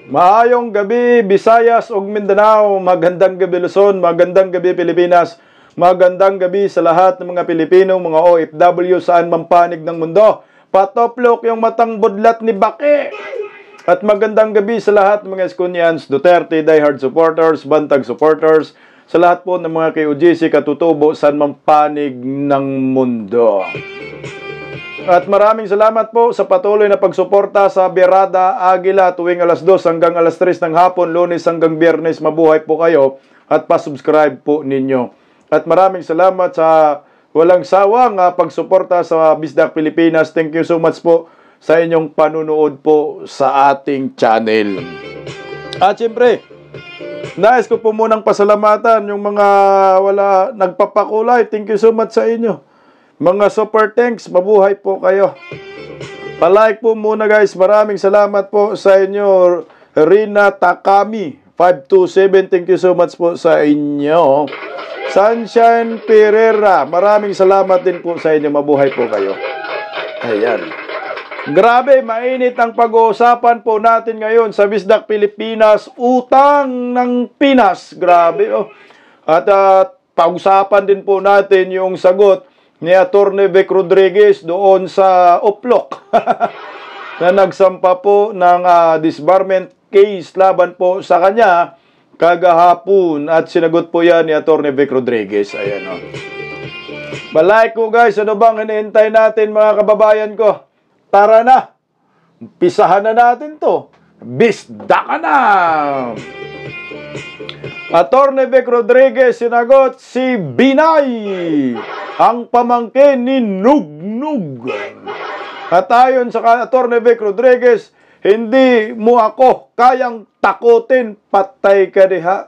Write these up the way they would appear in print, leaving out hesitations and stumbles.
Maayong gabi, Visayas ug Mindanao. Magandang gabi, Luzon. Magandang gabi, Pilipinas. Magandang gabi sa lahat ng mga Pilipino, mga OFW saan man panig ng mundo. Patoplok yung matang budlat ni Bake. At magandang gabi sa lahat ng mga Esconians, Duterte, diehard supporters, Bantag supporters, sa lahat po ng mga KOGC katutubo saan man panig ng mundo. At maraming salamat po sa patuloy na pagsuporta sa Berada Agila tuwing alas 2 hanggang alas 3 ng hapon, Lunes hanggang Biyernes. Mabuhay po kayo at pasubscribe po ninyo. At maraming salamat sa walang sawang pagsuporta sa Bisdak Pilipinas. Thank you so much po sa inyong panunood po sa ating channel. At siyempre, nais ko po munang pasalamatan yung mga wala nagpapakulay. Thank you so much sa inyo. Mga super thanks, mabuhay po kayo. Palike po muna guys. Maraming salamat po sa inyo. Rina Takami 527, thank you so much po sa inyo. Sunshine Pereira, maraming salamat din po sa inyo. Mabuhay po kayo. Ayan. Grabe, mainit ang pag-uusapan po natin ngayon sa Bisdak Pilipinas. Utang ng Pinas. Grabe, oh. At pag-usapan din po natin yung sagot ni Atty. Vic Rodriguez doon sa Uplok na nagsampa po ng disbarment case laban po sa kanya kagahapon at sinagot po yan ni Atty. Vic Rodriguez. Ayan, o. Balay ko guys, ano bang hinihintay natin mga kababayan ko? Tara na, pisahan na natin to. Bisda ka na! Atty. Vic Rodriguez sinagot si Binay, ang pamangkin ni Nugnug. At ayon sa Atty. Vic Rodriguez, hindi mo ako kayang takutin, patay ka diha.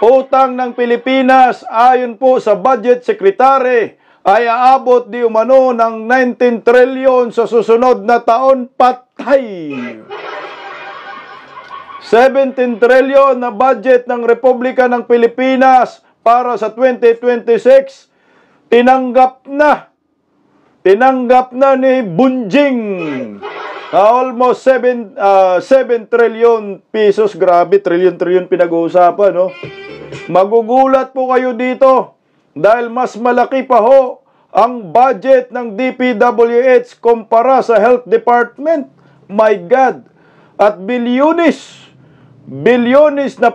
Utang ng Pilipinas ayon po sa Budget Secretary ay aabot di umano ng 19 trilyon sa susunod na taon, patay. 17 trilyon na budget ng Republika ng Pilipinas para sa 2026 tinanggap na ni Bunjing. Almost 7 trilyon pesos. Grabe, trilyon pinag-uusapan, no? Magugulat po kayo dito dahil mas malaki pa ho ang budget ng DPWH kumpara sa Health Department. My God! At bilyones na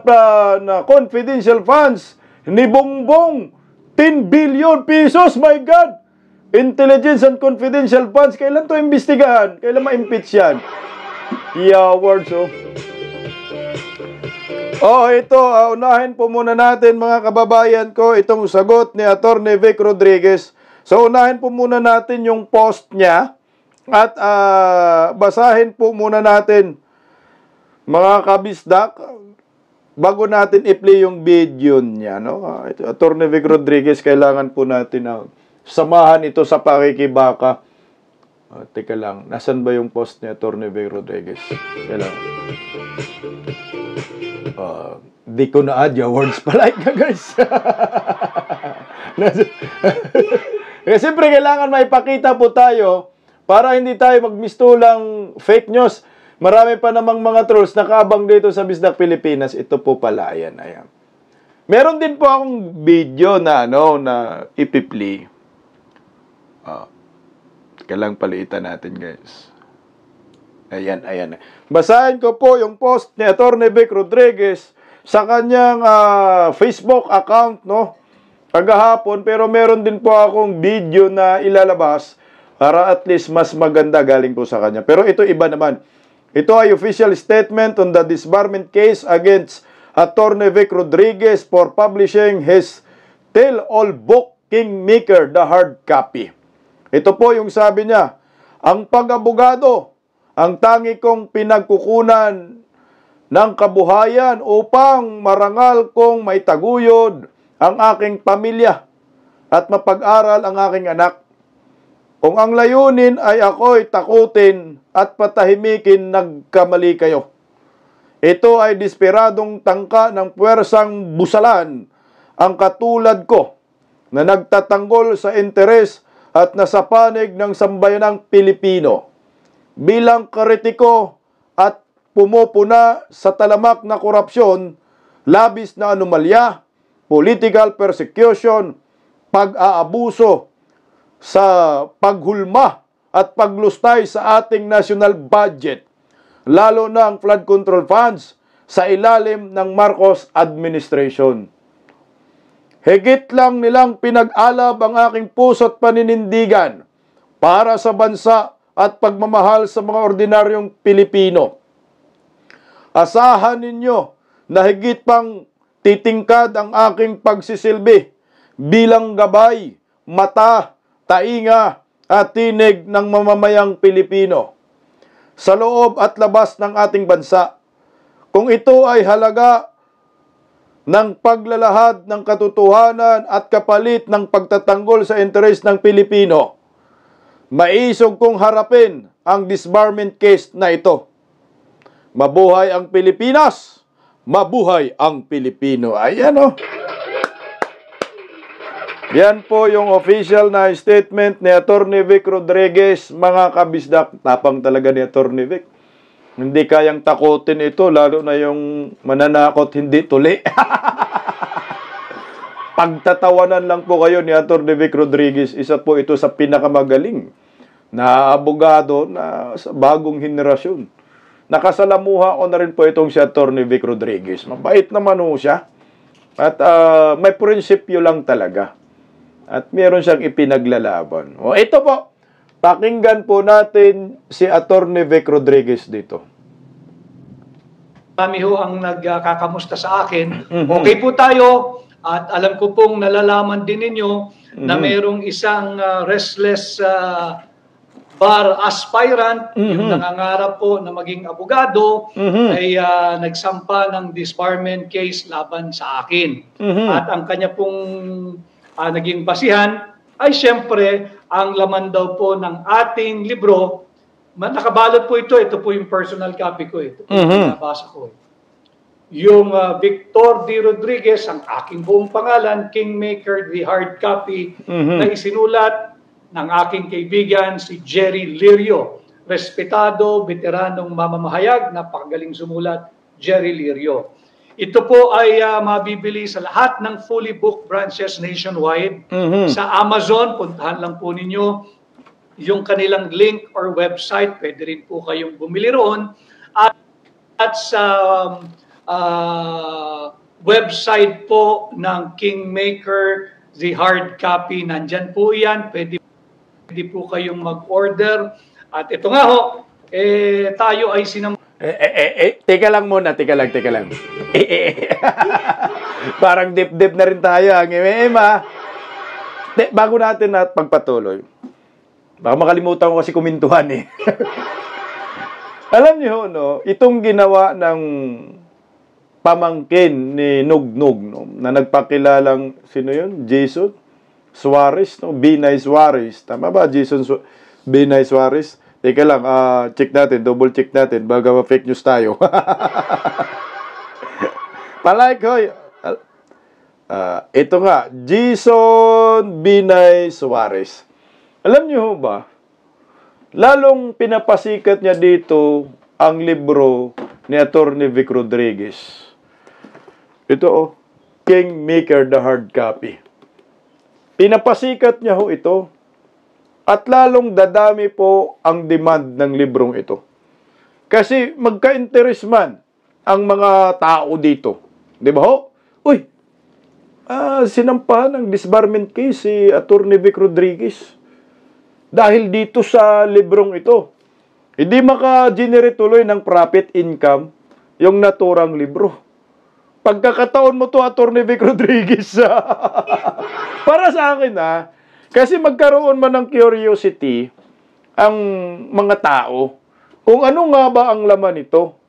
confidential funds ni Bongbong, 10 billion pesos, my God! Intelligence and confidential funds, kailan to imbestigahan? Kailan ma-impeach yan? Awards, oh. Oh, ito, unahin po muna natin mga kababayan ko, itong sagot ni Atty. Vic Rodriguez. So, unahin po muna natin yung post niya at basahin po muna natin mga kabisdak, bago natin i-play yung video niya, no? Atty. Vic Rodriguez, kailangan po natin samahan ito sa pakikibaka. Teka lang, nasan ba yung post ni Atty. Vic Rodriguez? Kailangan. Di ko na-add yung words pa like na, guys. Siyempre, kailangan maipakita po tayo para hindi tayo magmistulang fake news. Marami pa namang mga trolls nakaabang dito sa Bisdak Pilipinas. Ito po pala, ayan. Meron din po akong video na, na ipi-play. Teka lang, palitan natin, guys. Ayan. Basahin ko po yung post ni Atty. Vic Rodriguez sa kanyang Facebook account, no? Kagahapon, pero meron din po akong video na ilalabas para at least mas maganda galing po sa kanya. Pero ito iba naman. Ito ay official statement on the disbarment case against Atty. Vic Rodriguez for publishing his tell-all book, Kingmaker, the hard copy. Ito po yung sabi niya, ang pag-abogado, ang tangi kong pinagkukunan ng kabuhayan upang marangal kong maitaguyod ang aking pamilya at mapag-aral ang aking anak. Kung ang layunin ay ako'y takutin at patahimikin, nagkamali kayo. Ito ay desperadong tangka ng puwersang busalan ang katulad ko na nagtatanggol sa interes at nasa panig ng sambayanang Pilipino. Bilang kritiko at pumupuna sa talamak na korupsyon, labis na anomalya, political persecution, pag-aabuso sa paghulma at paglustay sa ating national budget, lalo na ang flood control funds sa ilalim ng Marcos administration. Higit lang nilang pinag-alab ang aking puso at paninindigan para sa bansa at pagmamahal sa mga ordinaryong Pilipino. Asahan ninyo na higit pang titingkad ang aking pagsisilbi bilang gabay, mata, tainga at tinig ng mamamayang Pilipino sa loob at labas ng ating bansa. Kung ito ay halaga ng paglalahad ng katotohanan at kapalit ng pagtatanggol sa interes ng Pilipino, maisog kong harapin ang disbarment case na ito. Mabuhay ang Pilipinas! Mabuhay ang Pilipino! Ayan o. Yan po yung official na statement ni Atty. Vic Rodriguez, mga kabisdak. Tapang talaga ni Atty. Vic. Hindi kayang takutin ito, lalo na yung mananakot hindi tuli. Pagtatawanan lang po kayo ni Atty. Vic Rodriguez. Isa po ito sa pinakamagaling na abogado na sa bagong henerasyon. Nakasalamuha ko na rin po itong si Atty. Vic Rodriguez. Mabait naman ho siya. At may prinsipyo lang talaga. At meron siyang ipinaglalaban. O ito po, pakinggan po natin si Atty. Vic Rodriguez dito. Kami ho ang nagkakamusta sa akin. Okay po tayo at alam ko pong nalalaman din ninyo na mayroong isang restless bar aspirant, yung nangangarap po na maging abogado, ay nagsampa ng disbarment case laban sa akin. At ang kanya pong naging basihan ay siyempre ang laman daw po ng ating libro. Nakabalot po ito po yung personal copy ko. Ito po yung nabasa ko. Yung Victor D. Rodriguez, ang aking buong pangalan, Kingmaker, the hard copy, na isinulat ng aking kaibigan si Jerry Lirio. Respetado, veteranong mamamahayag, napakagaling sumulat, Jerry Lirio. Ito po ay mabibili sa lahat ng fully booked branches nationwide. Sa Amazon, puntahan lang po ninyo yung kanilang link or website. Pwede rin po kayong bumili roon. At sa website po ng Kingmaker, the hard copy, nandyan po yan. Pwede po kayong mag-order. At ito nga ho, tayo ay Teka lang muna, teka lang. Parang dip-dip na rin tayo, ang Emma. Bago natin at pagpatuloy, baka makalimutan ko kasi kumintuhan eh. Alam niyo, no, itong ginawa ng pamangkin ni Nugnog, no, na nagpakilalang, sino yun? Jason Suarez, no? Binay Suarez. Tama ba? Jason Binay Suarez? Teka lang, check natin, double check natin, baga fake news tayo. Palike, hoy. Ito nga, Jason Binay Suarez. Alam niyo ba, lalong pinapasikat niya dito ang libro ni Atty. Vic Rodriguez. Ito, Kingmaker, the hard copy. Pinapasikat niya ho ito. At lalong dadami po ang demand ng librong ito. Kasi magka-interest man ang mga tao dito. Di ba ho? Uy, sinampahan ng disbarment case si Atty. Vic Rodriguez. Dahil dito sa librong ito. Hindi maka-generate tuloy ng profit income yung naturang libro. Pagkakataon mo to, Atty. Vic Rodriguez. Para sa akin, kasi magkaroon man ng curiosity ang mga tao kung ano nga ba ang laman nito.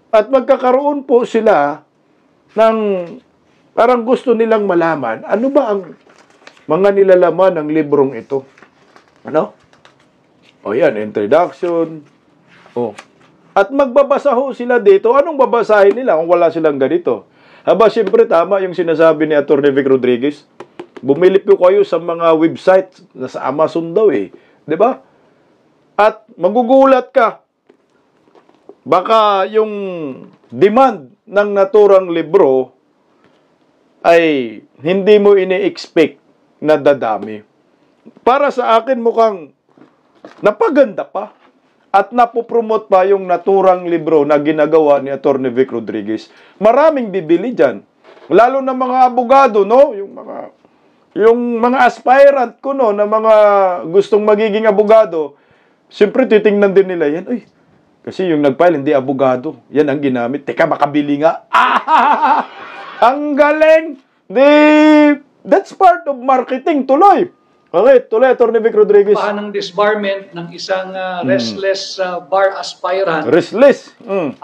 At magkakaroon po sila ng parang gusto nilang malaman ano ba ang mga nilalaman ng librong ito. Ano? O yan, introduction. O. At magbabasa ho sila dito. Anong babasahin nila kung wala silang ganito? Aba, siyempre tama yung sinasabi ni Atty. Vic Rodriguez. Bumili po kayo sa mga website na sa Amazon daw eh. 'Di ba? At magugulat ka. baka yung demand ng naturang libro ay hindi mo ini-expect na dadami. Para sa akin mukhang napaganda pa at napopromote pa yung naturang libro na ginagawa ni Atty. Vic Rodriguez. Maraming bibili dyan. Lalo na mga abogado, no? Yung mga aspirant ko, no, na mga gustong magiging abogado, siyempre titingnan din nila yan. Uy, kasi yung nag-file, hindi abogado. Yan ang ginamit. Teka, makabili nga. Ah! Ang galing! That's part of marketing, tuloy. Okay, tuloy, Atty. Vic Rodriguez. Ng disbarment ng isang restless bar aspirant. Restless.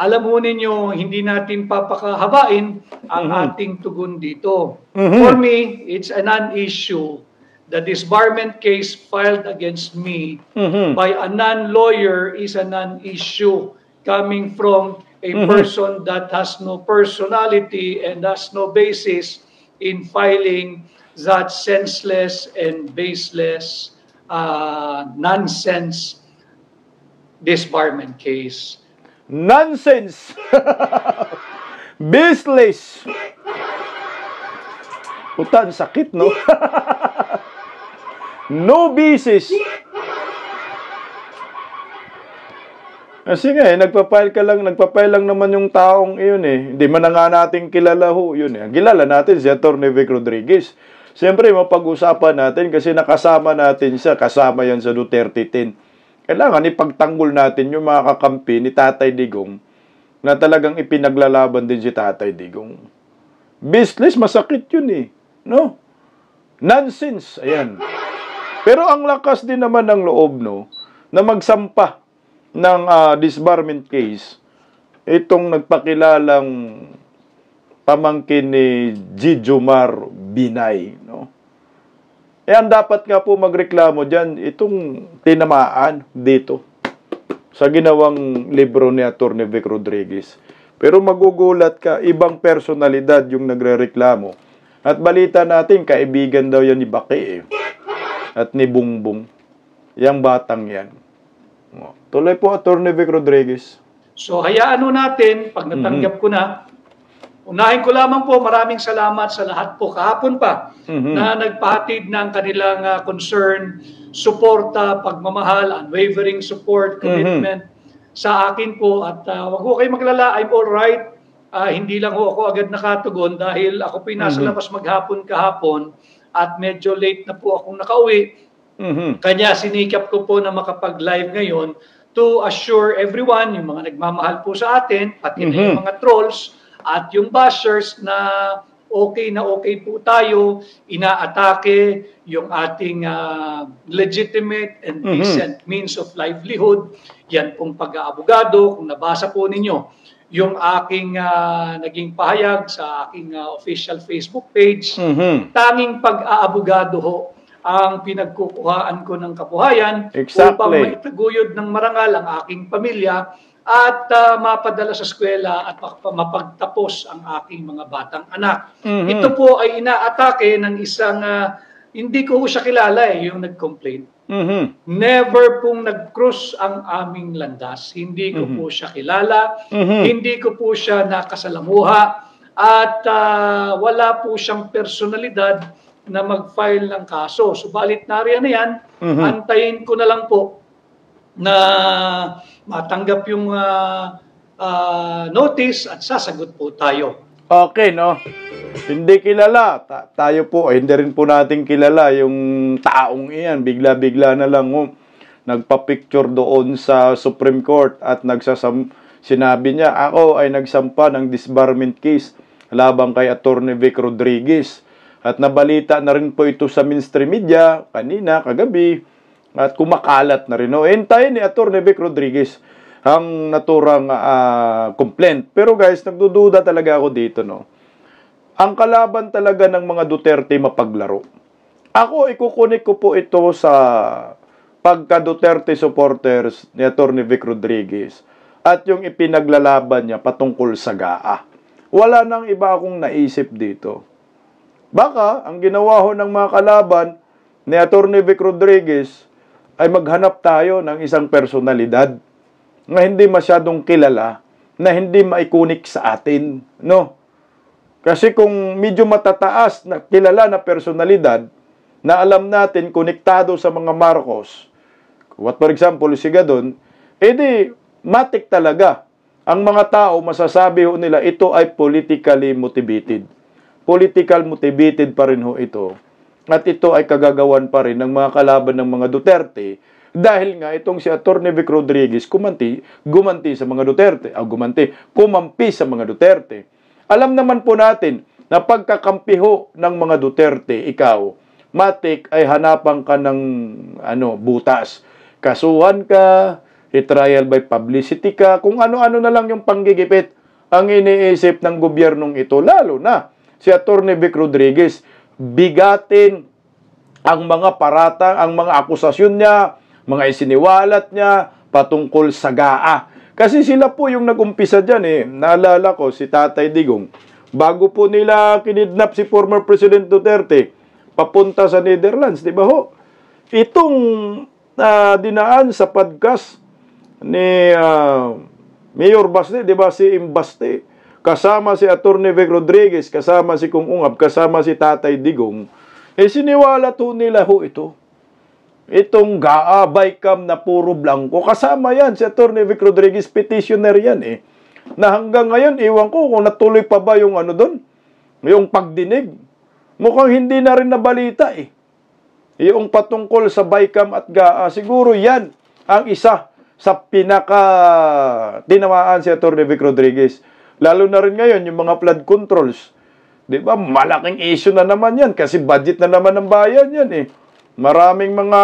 Alam mo ninyo, hindi natin papakahabain ang ating tugon dito. For me, it's a non-issue. The disbarment case filed against me by a non-lawyer is a non-issue coming from a person that has no personality and has no basis in filing that senseless and baseless nonsense disbarment case. Nonsense! Baseless! Puta, ang sakit, no? No basis. Kasi nga nagpapile lang naman yung taong iyon eh. Hindi man na nga natin kilala ho, yun eh. Ang kilala natin si Atty. Vic Rodriguez. Siyempre, mapag-usapan natin kasi nakasama natin siya, kasama yan sa Duterte 10. Kailangan ipagtanggol natin yung mga kakampi ni Tatay Digong na talagang ipinaglalaban din si Tatay Digong. Business, masakit yun eh. No? Nonsense. Ayan. Pero ang lakas din naman ng loob, no, na magsampa ng disbarment case itong nagpakilalang pamangkin ni G. Jomar Binay, no? Ang dapat nga po magreklamo dyan, itong tinamaan dito sa ginawang libro ni Atty. Vic Rodriguez. Pero magugulat ka, ibang personalidad yung nagrereklamo. At balita natin, kaibigan daw yan ni Baki eh. At ni Bungbong. Yang batang yan. Tuloy po, Atty. Vic Rodriguez. So, hayaan natin, pag natanggap ko na, unahin ko lamang po, maraming salamat sa lahat po kahapon pa na nagpahatid ng kanilang concern, suporta, pagmamahal, unwavering support, commitment sa akin po. At wag ko kayo maglala, I'm all right. Hindi lang ho ako agad nakatugon dahil ako po nasa labas maghapon kahapon at medyo late na po akong nakauwi. Kanya sinikap ko po na makapag-live ngayon to assure everyone, yung mga nagmamahal po sa atin, pati na yung mga trolls, at yung bashers na okay po tayo, inaatake yung ating legitimate and decent means of livelihood. Yan pong pag-aabogado. Kung nabasa po ninyo yung aking naging pahayag sa aking official Facebook page, tanging pag-aabogado ho ang pinagkukuhaan ko ng kabuhayan upang maitaguyod ng marangal ang aking pamilya at mapadala sa eskwela at mapagtapos ang aking mga batang anak. Ito po ay inaatake ng isang, hindi ko siya kilala yung nag-complain. Never pong nag-cross ang aming landas. Hindi ko po siya kilala. Hindi ko po siya nakasalamuha. At wala po siyang personalidad na mag-file ng kaso. Subalit nariyan na yan, antayin ko na lang po na matanggap yung notice at sasagot po tayo. Okay, no? Hindi kilala. Tayo po, hindi rin po natin kilala yung taong iyan. Bigla-bigla na lang nagpa-picture doon sa Supreme Court at sinabi niya, ako ay nagsampa ng disbarment case labang kay Atty. Vic Rodriguez. At nabalita na rin po ito sa mainstream media kanina, kagabi. At kumakalat na rin. Hintayin ni Atty. Vic Rodriguez ang naturang complaint. Pero guys, nagdududa talaga ako dito, no? Ang kalaban talaga ng mga Duterte mapaglaro. Ako, ikukunik ko po ito sa pagka-Duterte supporters ni Atty. Vic Rodriguez at yung ipinaglalaban niya patungkol sa GAA. Wala nang iba akong naisip dito. Baka, ang ginawa ho ng mga kalaban ni Atty. Vic Rodriguez ay maghanap tayo ng isang personalidad na hindi masyadong kilala, na hindi maikunik sa atin, no? Kasi kung medyo matataas na kilala na personalidad, na alam natin konektado sa mga Marcos, what for example, si Gadon, edi matik talaga. Ang mga tao, masasabi ho nila, ito ay politically motivated. Political motivated pa rin ho ito. At ito ay kagagawan pa rin ng mga kalaban ng mga Duterte dahil nga itong si Atty. Vic Rodriguez kumampi sa mga Duterte. Alam naman po natin na pagkakampi ho ng mga Duterte, ikaw, matik ay hanapan ka ng butas. Kasuhan ka, i-trial by publicity ka, kung ano-ano na lang yung panggigipit ang iniisip ng gobyernong ito, lalo na si Atty. Vic Rodriguez, bigatin ang mga paratang, ang mga akusasyon niya, mga isiniwalat niya patungkol sa GAA. Kasi sila po yung nag-umpisa dyan eh. Naalala ko si Tatay Digong, bago po nila kinidnap si former President Duterte, papunta sa Netherlands, di ba ho? Itong dinaan sa podcast ni Mayor Baste, di ba si Imbaste, kasama si Atty. Vic Rodriguez, kasama si Kung Ungab, kasama si Tatay Digong, siniwala to nila ho ito. Itong GAA, BICAM na puro blanco, kasama yan si Atty. Vic Rodriguez, petitioner yan eh. Na hanggang ngayon, iwan ko kung natuloy pa ba yung doon, yung pagdinig. Mukhang hindi na rin nabalita eh. Yung patungkol sa BICAM at GAA, siguro yan ang isa sa pinaka-tinamaan si Atty. Vic Rodriguez. Lalo na rin ngayon, yung mga flood controls. Di ba? Malaking issue na naman yan kasi budget na naman ng bayan yan eh. Maraming mga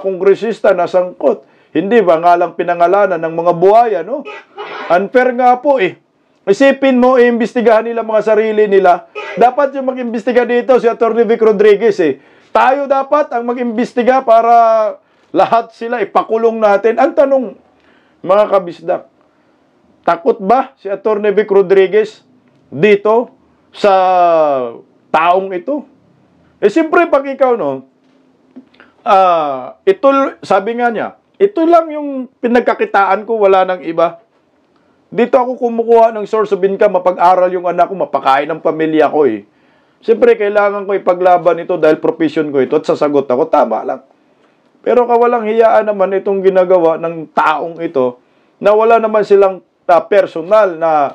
kongresista na sangkot. Hindi ba nga lang pinangalanan ng mga buhaya, no? Unfair nga po eh. Isipin mo, iimbestigahan nila mga sarili nila. Dapat yung mag-imbestiga dito si Atty. Vic Rodriguez eh. Tayo dapat ang mag-imbestiga para lahat sila ipakulong natin. Ang tanong, mga kabisdak, takot ba si Atty. Vic Rodriguez dito sa taong ito? Siyempre pag ikaw, no, ito, sabi nga niya, ito lang yung pinagkakitaan ko, wala nang iba. Dito ako kumukuha ng source of income, mapag-aral yung anak ko, mapakain ng pamilya ko eh. Siyempre, kailangan ko ipaglaban ito dahil profession ko ito at sasagot ako, tama lang. Pero kawalang hiyaan naman itong ginagawa ng taong ito na wala naman silang personal na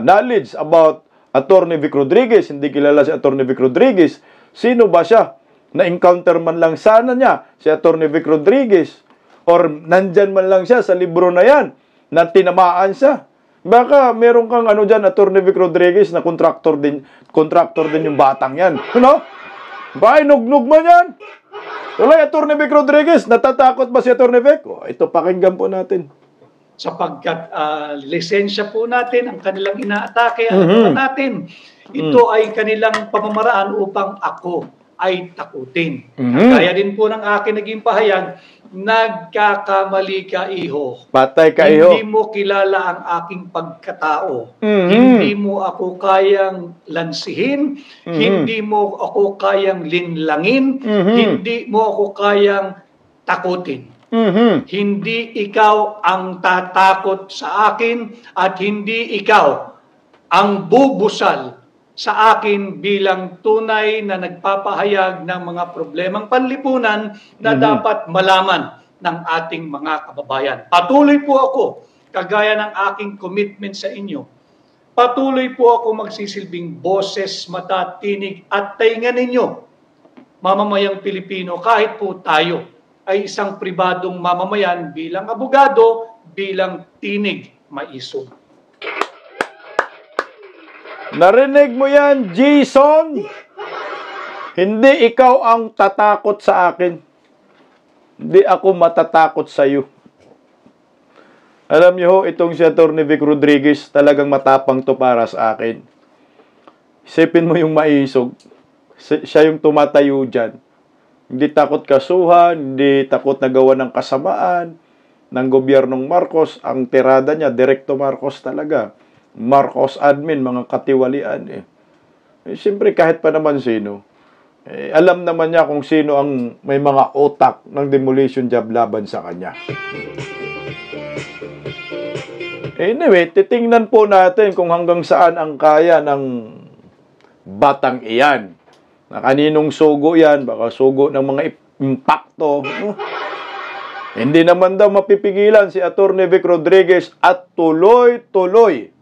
knowledge about Atty. Vic Rodriguez. Hindi kilala si Atty. Vic Rodriguez. Sino ba siya? Na-encounter man lang sana niya si Atty. Vic Rodriguez or nandyan man lang siya sa libro na yan na tinamaan siya. Baka meron kang dyan, Atty. Vic Rodriguez na contractor din yung batang yan. Ano? Ba, nugnog man yan? Wala, Atty. Vic Rodriguez, natatakot ba si Atty. Vic? Ito, pakinggan po natin. Sapagkat lisensya po natin, ang kanilang inaatake, natin. Ito ay kanilang pamamaraan upang ako ay takutin. Kaya din po ng akin naging pahayag, nagkakamali ka, iho. Patay ka, iho. Hindi mo kilala ang aking pagkatao. Hindi mo ako kayang lansihin. Hindi mo ako kayang linlangin. Hindi mo ako kayang takutin. Hindi ikaw ang tatakot sa akin at hindi ikaw ang bubusal sa akin bilang tunay na nagpapahayag ng mga problemang panlipunan na dapat malaman ng ating mga kababayan. Patuloy po ako, kagaya ng aking commitment sa inyo. Patuloy po ako magsisilbing boses, mata, tinig at tainga ninyo, mamamayang Pilipino, kahit po tayo ay isang pribadong mamamayan bilang abogado, bilang tinig maisog. Narinig mo yan, Jason? Hindi ikaw ang tatakot sa akin. Hindi ako matatakot sa iyo. Alam niyo ho, itong si Atty. Vic Rodriguez, talagang matapang to para sa akin. Isipin mo yung maisog. Siya yung tumatayo dyan. Hindi takot kasuhan, hindi takot na gawa ng kasamaan ng gobyernong Marcos. Ang tirada niya, Direkto Marcos talaga. Marcos admin, mga katiwalian. Siyempre, kahit pa naman sino, alam naman niya kung sino ang may mga otak ng demolition job laban sa kanya. Anyway, titingnan po natin kung hanggang saan ang kaya ng batang iyan. Na kaninong sugo yan, baka sugo ng mga impakto. No? Hindi naman daw mapipigilan si Atty. Vic Rodriguez at tuloy-tuloy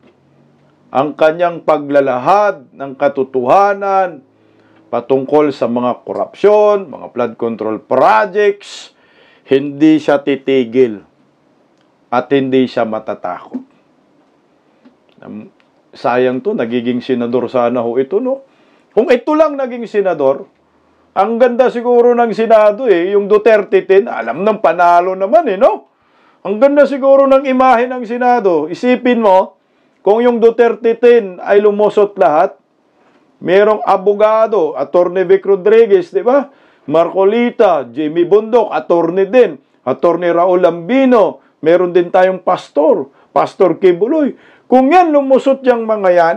ang kanyang paglalahad ng katotohanan patungkol sa mga korupsyon, mga flood control projects. Hindi siya titigil at hindi siya matatakot. Sayang to, nagiging senador sana ho ito, no? Kung ito lang naging senador, ang ganda siguro ng Senado yung Duterte 10, alam ng panalo naman no? Ang ganda siguro ng imahe ng Senado. Isipin mo, kung yung Duterte 10 ay lumusot lahat, merong abogado, Atty. Vic Rodriguez, di ba? Marcolita, Jamie Bundok, attorney din, Atty. Raul Lambino, meron din tayong pastor, Pastor Kibuloy. Kung yan lumusot yung mga yan,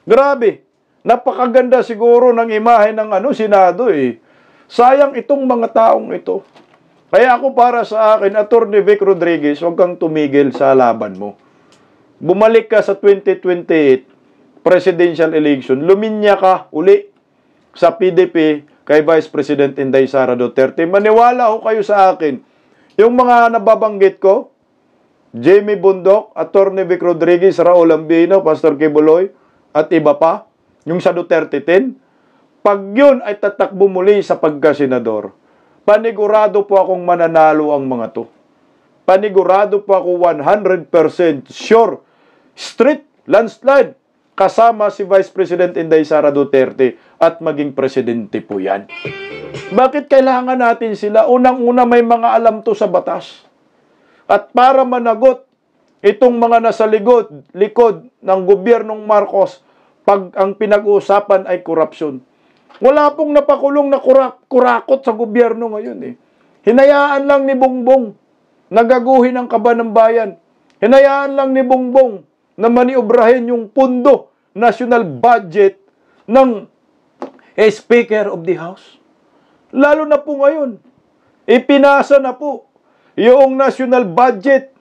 grabe, napakaganda siguro ng imahe ng Senado Sayang itong mga taong ito. Kaya ako para sa akin, Atty. Vic Rodriguez, huwag kang tumigil sa laban mo. Bumalik ka sa 2028 presidential election, luminya ka uli sa PDP kay Vice President Inday Sara Duterte. Maniwala ho kayo sa akin. Yung mga nababanggit ko, Jamie Bundok, Atty. Vic Rodriguez, Raul Lambino, Pastor Kibuloy, at iba pa, yung sa Duterte 10, pag yun ay tatakbo muli sa pagkasenador, panigurado po akong mananalo ang mga to. Panigurado po ako 100% sure, street landslide, kasama si Vice President Inday Sara Duterte at maging presidente po yan. Bakit kailangan natin sila? Unang-una may mga alam to sa batas. At para managot itong mga nasa likod ng gobyernong Marcos pag ang pinag-uusapan ay korupsyon. Wala pong napakulong na kurakot sa gobyerno ngayon Hinayaan lang ni Bongbong na gaguhin ang kaba ng bayan. Hinayaan lang ni Bongbong na maniobrahin yung pundo, national budget ng Speaker of the House. Lalo na po ngayon, ipinasa na po yung national budget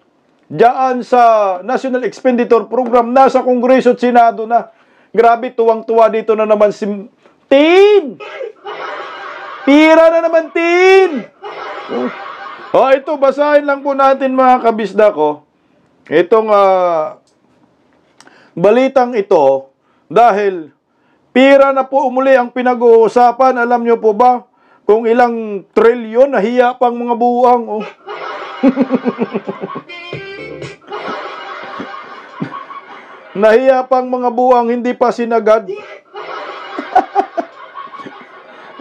diyan sa National Expenditure Program, nasa Kongreso at Senado na. Grabe, tuwang-tuwa dito na naman si Tin! Pira na naman, Tin! Ito, basahin lang po natin mga kabisda ko. Itong balitang ito, dahil pira na po umuli ang pinag-uusapan. Alam nyo po ba kung ilang trilyon, nahiya pang mga buwang. Nahiya pang mga buwang, hindi pa sinagad.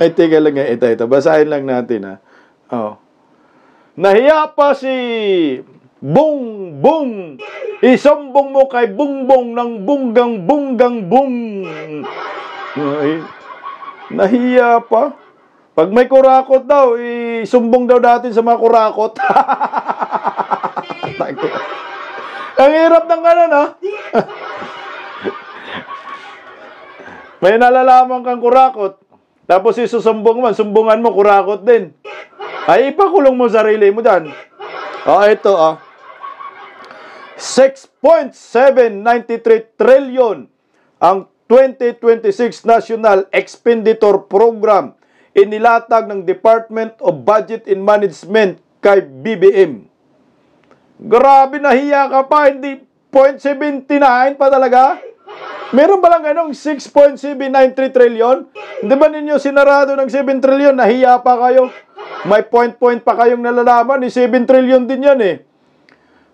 Ay, teka lang ito. Basahin lang natin, Nahiya pa si Bongbong. Isumbong mo kay Bongbong ng bunggang bung. Ay, nahiya pa. Pag may kurakot daw, isumbong daw natin sa mga kurakot. Ang hirap ng May nalalaman kang kurakot, tapos isusumbong man, sumbungan mo, kurakot din. Ay, ipakulong mo sarili mo dyan. Ito, 6.793 trillion ang 2026 National Expenditure Program inilatag ng Department of Budget and Management kay BBM. Grabe, nahiya ka pa, hindi 0.79 pa talaga? Meron ba lang 6.793 trillion? Di ba ninyo sinarado ng 7 trillion? Nahiya pa kayo? May point pa kayong nalalaman. 7 trillion din yan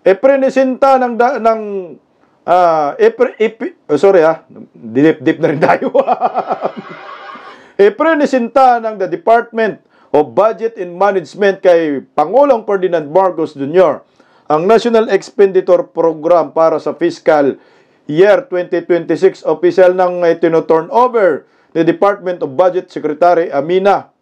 Prenisinta dip na rin tayo. Prenisinta ng the Department of Budget and Management kay Pangulong Ferdinand Marcos Jr. ang National Expenditure Program para sa fiscal year 2026. Official nang tino-turn over ni Department of Budget Secretary Amina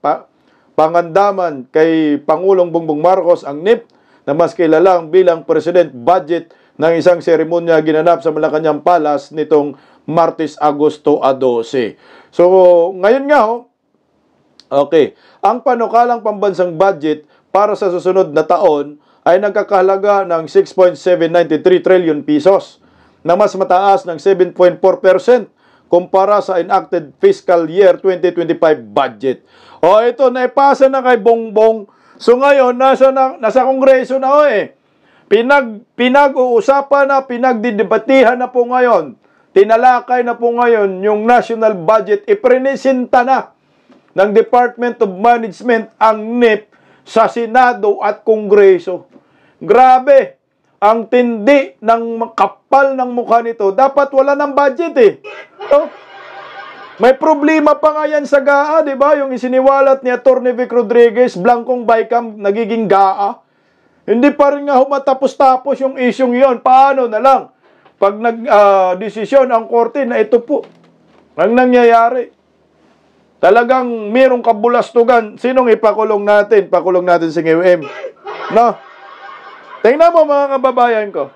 Pangandaman kay Pangulong Bongbong Marcos ang NIP na mas kilalang bilang President Budget ng isang seremonya ginanap sa Malacanang Palace nitong Martes, Agosto 12. So, ngayon nga ang panukalang pambansang budget para sa susunod na taon ay nagkakahalaga ng 6.793 trillion pesos na mas mataas ng 7.4% kumpara sa enacted fiscal year 2025 budget. O ito, naipasa na kay Bongbong. So ngayon, nasa Kongreso na Pinag-uusapan na, pinagdidebatihan na po ngayon, tinalakay na po ngayon yung national budget, iprenesenta na ng Department of Management ang NIP sa Senado at Kongreso. Grabe, ang tindi ng kapal ng mukha nito. Dapat wala ng budget So, may problema pa nga yan sa GAA, di ba? Yung isiniwalat ni Atty. Vic Rodriguez, Blancong Bicam, nagiging GAA. Hindi pa rin nga humatapos-tapos yung isyong yon. Paano na lang? Pag nag-desisyon ang korte na ito po ang nangyayari. Talagang mayroong kabulastugan. Sinong ipakulong natin? Pakulong natin si NGUM. No? Tingnan mo mga kababayan ko.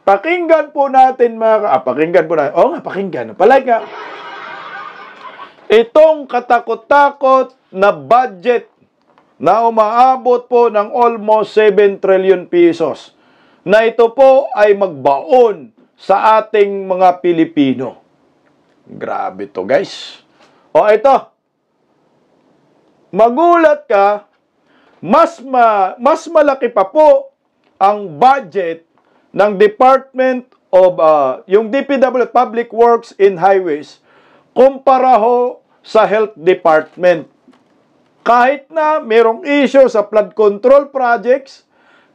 Pakinggan po natin pakinggan po natin. Oo nga, pakinggan. Palike nga. Itong katakot-takot na budget na umaabot po ng almost 7 trillion pesos, na ito po ay magbaon sa ating mga Pilipino. Grabe to, guys. O ito, magulat ka, mas malaki pa po ang budget ng Department of yung DPW, Public Works and Highways, kumpara ho sa Health Department. Kahit na mayroong issue sa flood control projects,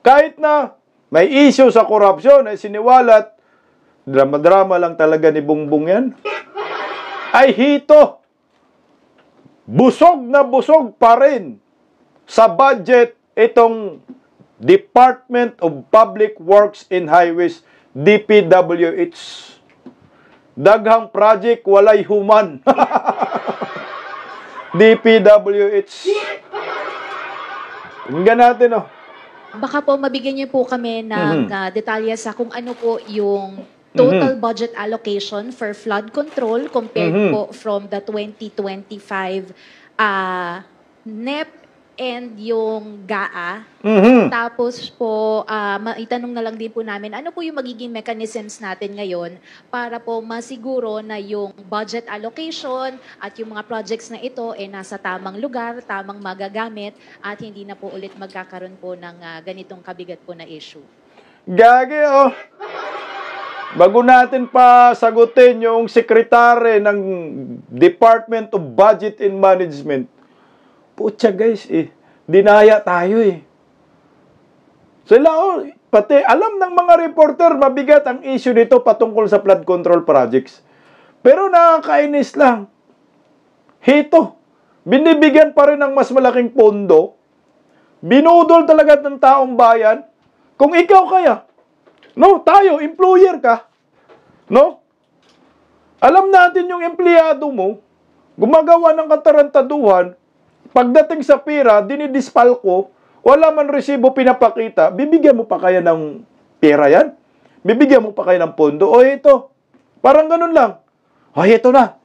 kahit na may issue sa korupsyon ay siniwalat, drama-drama lang talaga ni Bongbong yan, ay hito, busog na busog pa rin sa budget itong Department of Public Works and Highways, DPWH. Daghang project, walay human. DPWH. Tingnan natin, Baka po mabigyan niyo po kami ng detalye sa kung ano po yung total budget allocation for flood control compared po from the 2025 NEP and yung GAA. Tapos po, maitanong na lang din po namin, ano po yung magiging mechanisms natin ngayon para po masiguro na yung budget allocation at yung mga projects na ito nasa tamang lugar, tamang magagamit, at hindi na po ulit magkakaroon po ng ganitong kabigat po na issue. Gagi, bago natin pa sagutin yung sekretary ng Department of Budget and Management, putya guys, dinaya tayo Sila pati alam ng mga reporter, mabigat ang issue nito patungkol sa flood control projects. Pero nakakainis lang. Hito, binibigyan pa rin ng mas malaking pondo, binudol talaga ng taong bayan. Kung ikaw kaya, tayo, employer ka, alam natin yung empleyado mo, gumagawa ng katarantaduhan, pagdating sa pera, dinidispal ko, wala man resibo pinapakita, bibigyan mo pa kaya ng pera yan? Bibigyan mo pa kaya ng pondo? O ito, parang ganun lang. O ito na.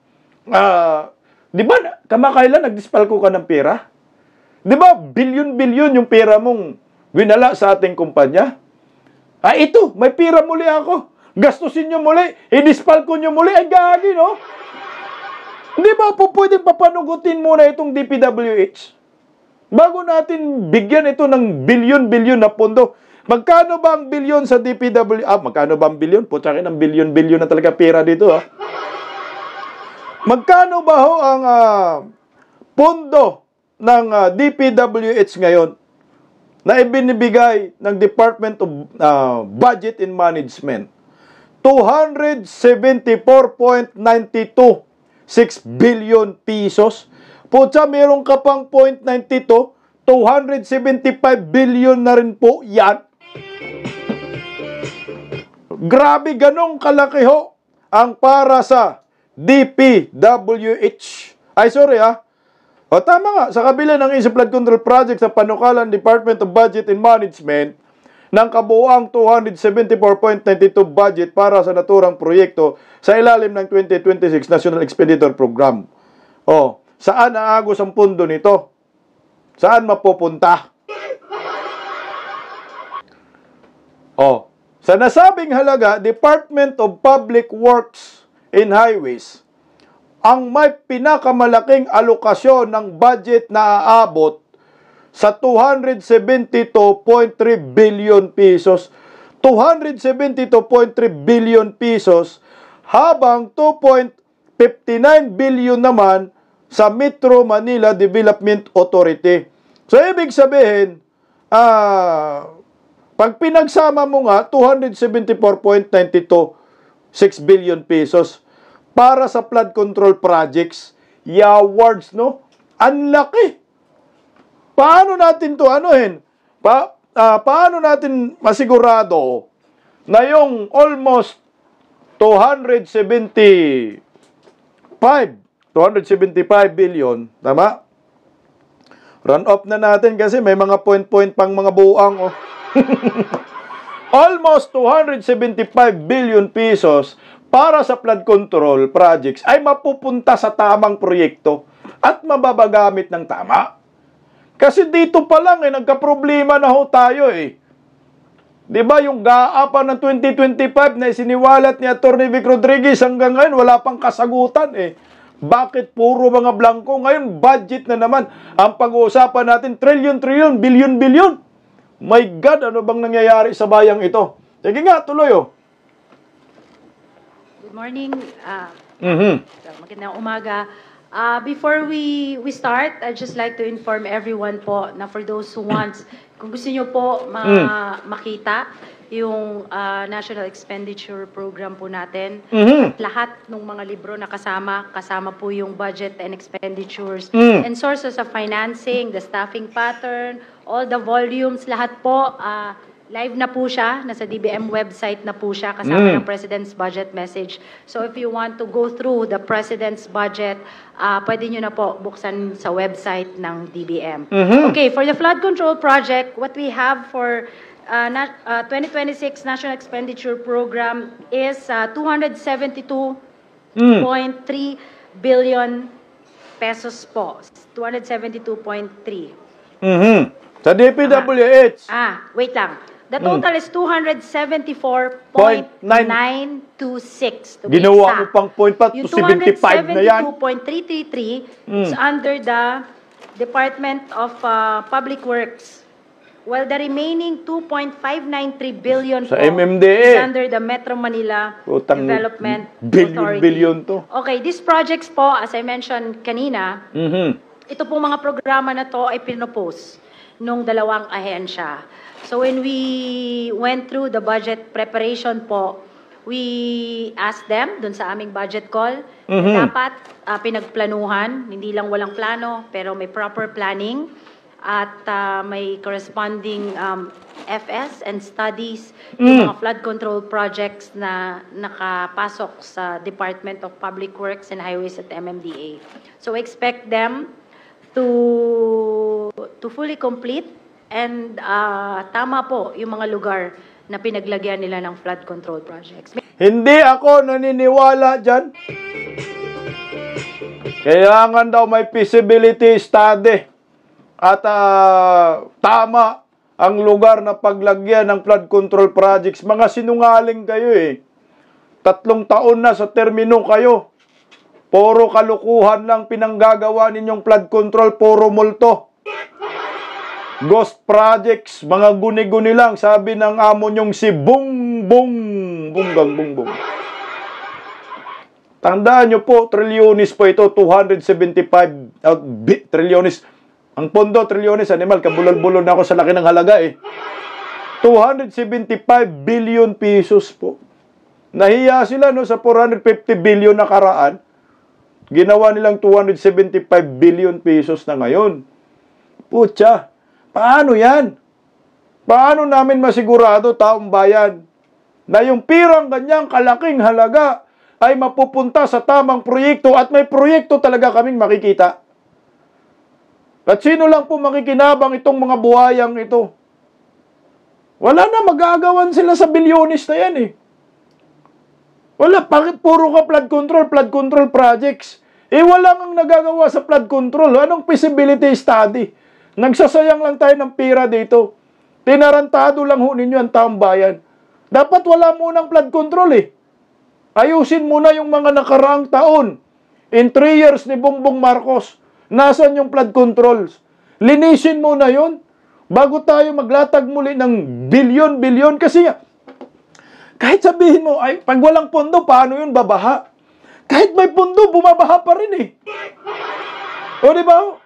Di ba, kamakailan nagdispal ko ka ng pera? Di ba, bilyon-bilyon yung pera mong winala sa ating kumpanya? Ito, may pera muli ako. Gastusin nyo muli, i-dispal ko nyo muli, ay gagi, Hindi ba po pwedeng papanugutin muna itong DPWH? Bago natin bigyan ito ng bilyon-bilyon na pondo. Magkano ba ang bilyon sa DPWH? Magkano ba ang bilyon? Putsakin, ang bilyon-bilyon na talaga pera dito, Magkano ba ho ang pondo ng DPWH ngayon na ibinibigay ng Department of Budget and Management? 274.92 6 billion pesos. Putsa, meron ka pang 0.92, 275 billion na rin po yan. Grabe, ganong kalaki ho ang para sa DPWH. Ay, sorry tama nga, sa kabila ng flood control project sa panukalan Department of Budget and Management, ng kabuuang 274.92 budget para sa naturang proyekto sa ilalim ng 2026 National Expenditure Program. Saan aagos ang pondo nito? Saan mapupunta? Oh, sa nasabing halaga, Department of Public Works and Highways ang may pinakamalaking alokasyon ng budget na aabot sa 272.3 billion pesos. 272.3 billion pesos habang 2.59 billion naman sa Metro Manila Development Authority. So, ibig sabihin, pag pinagsama mo nga, 274.926 billion pesos para sa flood control projects, yawards, no? Ang laki. Paano natin to anuhin? Paano natin masigurado na yung almost 275 billion, tama? Run off na natin kasi may mga point-point pang mga buang, oh. Almost 275 billion pesos para sa flood control projects ay mapupunta sa tamang proyekto at mababagamit ng tama. Kasi dito pa lang nagka-problema na ho tayo eh. 'Di ba yung GAA ng 2025 na isiniwalat ni Atty. Vic Rodriguez hanggang ngayon wala pang kasagutan eh. Bakit puro mga blanco? Ngayon budget na naman. Ang pag-uusapan natin trillion, billion. My God, ano bang nangyayari sa bayang ito? Sige nga, tuloy oh. Good morning. Magandang umaga. Before we start, I'd just like to inform everyone po na for those who wants, kung gusto nyo po makita yung National Expenditure Program po natin, lahat ng mga libro na kasama po yung budget and expenditures and sources of financing, the staffing pattern, all the volumes, lahat po, live na po siya, nasa DBM website na po siya, kasama ng President's Budget Message. So if you want to go through the President's Budget, pwede nyo na po buksan sa website ng DBM. Okay, for the flood control project, what we have for 2026 National Expenditure Program is 272.3 billion pesos po. 272.3. Sa DPWH. Wait lang. The total is 274.926. Ginawa mo pang point pa, yung 275 na yan. 272.333 is under the Department of Public Works. While the remaining 2.593 billion sa po MMDA is under the Metro Manila Development Authority. Billion to. Okay, these projects po, as I mentioned kanina, ito po mga programa na to ay pinopose nung dalawang ahensya. So when we went through the budget preparation po, we asked them dun sa aming budget call, dapat pinagplanuhan, hindi lang walang plano, pero may proper planning at may corresponding FS and studies yung mga flood control projects na nakapasok sa Department of Public Works and Highways at MMDA. So expect them to fully complete and tama po yung mga lugar na pinaglagyan nila ng flood control projects. Hindi ako naniniwala dyan. Kailangan daw may feasibility study at tama ang lugar na paglagyan ng flood control projects. Mga sinungaling kayo eh. 3 taon na sa termino kayo. Puro kalukuhan lang pinanggagawa ninyong flood control, puro multo. Ghost projects, mga guni-guni lang, sabi ng amo nyong si Bunggang Bungbong. Tandaan nyo po, trilyonis po ito, 275 trilyonis. Ang pondo, trilyonis, animal, kabulol-bulol na ako sa laki ng halaga eh. 275 billion pesos po. Nahiya sila no, sa 450 billion nakaraan. Ginawa nilang 275 billion pesos na ngayon. Putya, paano yan? Paano namin masigurado, taong bayan, na yung pirang ganyang kalaking halaga ay mapupunta sa tamang proyekto at may proyekto talaga kaming makikita? At sino lang po makikinabang itong mga buhayang ito? Wala na, magagawan sila sa bilyonis na yan eh. Wala, bakit puro ka flood control projects? Eh, wala ang nagagawa sa flood control. Anong feasibility study? Nagsasayang lang tayo ng pira dito. Tinarantado lang ho ninyo ang taong bayan. Dapat wala munang flood control eh. Ayusin muna yung mga nakaraang taon. In 3 years ni Bongbong Marcos, nasan yung flood controls? Linisin muna yun bago tayo maglatag muli ng bilyon-bilyon. Kasi kahit sabihin mo, ay, pag walang pondo, paano yun babaha? Kahit may pondo, bumabaha pa rin eh. O diba?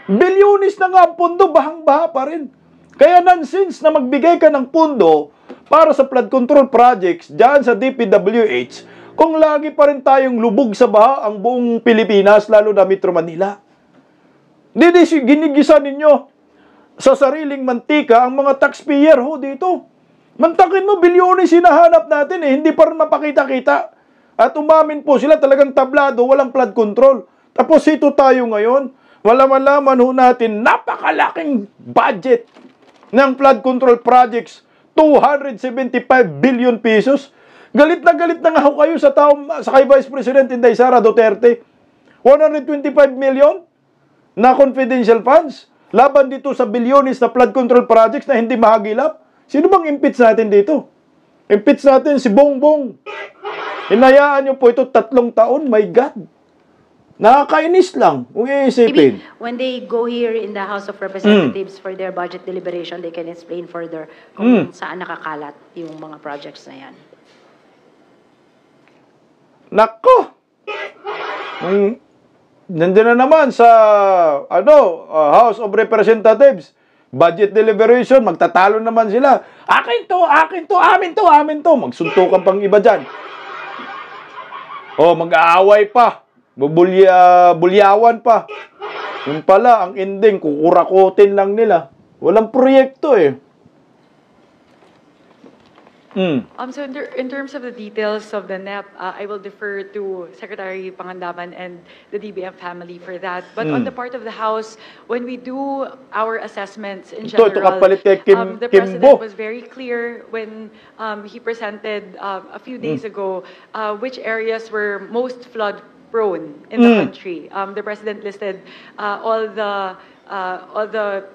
Bilyonis na nga ang pondo, bahang-baha pa rin. Kaya nonsense na magbigay ka ng pondo para sa flood control projects dyan sa DPWH kung lagi pa rin tayong lubog sa baha ang buong Pilipinas, lalo na Metro Manila. Ginigisa ninyo sa sariling mantika ang mga taxpayer ho dito. Mantakin mo, bilyones hinahanap natin eh, hindi pa rin mapakita-kita. At umamin po sila talagang tablado, walang flood control. Tapos ito tayo ngayon, malaman ho natin, napakalaking budget ng flood control projects, 275 billion pesos. Galit na nga ho kayo sa kay Vice President Inday Sara Duterte. 125 million na confidential funds laban dito sa bilyones na flood control projects na hindi mahagilap. Sino bang impeach natin dito? Impeach natin si Bongbong. Hinayaan nyo po ito 3 taon. My God. Nakakainis lang kung iisipin. Maybe when they go here in the House of Representatives for their budget deliberation, they can explain further kung saan nakakalat yung mga projects na yan. Nako! Nandiyan na naman sa House of Representatives. Budget deliberation, magtatalo naman sila. Akin to, amin to. Magsuntukan pang iba dyan. Mag-aaway pa. Bulyawan pa. Yung pala, ang ending, kukurakotin lang nila. Walang proyekto eh. So in terms of the details of the NEP, I will defer to Secretary Pangandaman and the DBM family for that. But on the part of the House, when we do our assessments in general, kapalit kay the President Kimbo. was very clear when he presented a few days ago which areas were most flood prone in the country. The President listed all the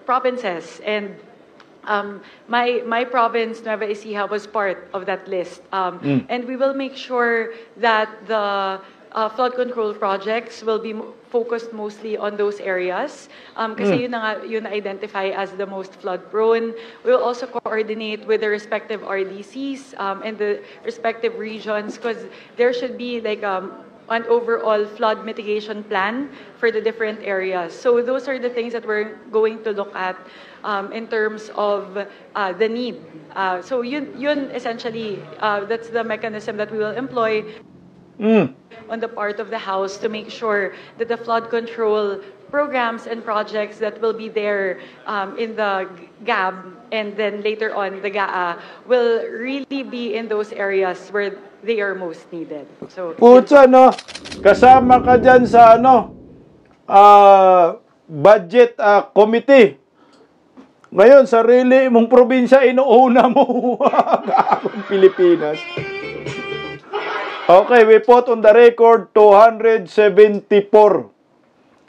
provinces, and my province, Nueva Ecija, was part of that list. And we will make sure that the flood control projects will be focused mostly on those areas. Kasi yun na-identify as the most flood-prone. We will also coordinate with the respective RDCs and the respective regions, because there should be like an overall flood mitigation plan for the different areas. So those are the things that we're going to look at in terms of the need. So yun essentially, that's the mechanism that we will employ on the part of the House to make sure that the flood control programs and projects that will be there in the GAB and then later on the GAA will really be in those areas where they are most needed. So, Putsa, kasama ka dyan sa budget committee. Ngayon, sarili mong probinsya, inuuna mo ang Pilipinas. Okay, we put on the record 274.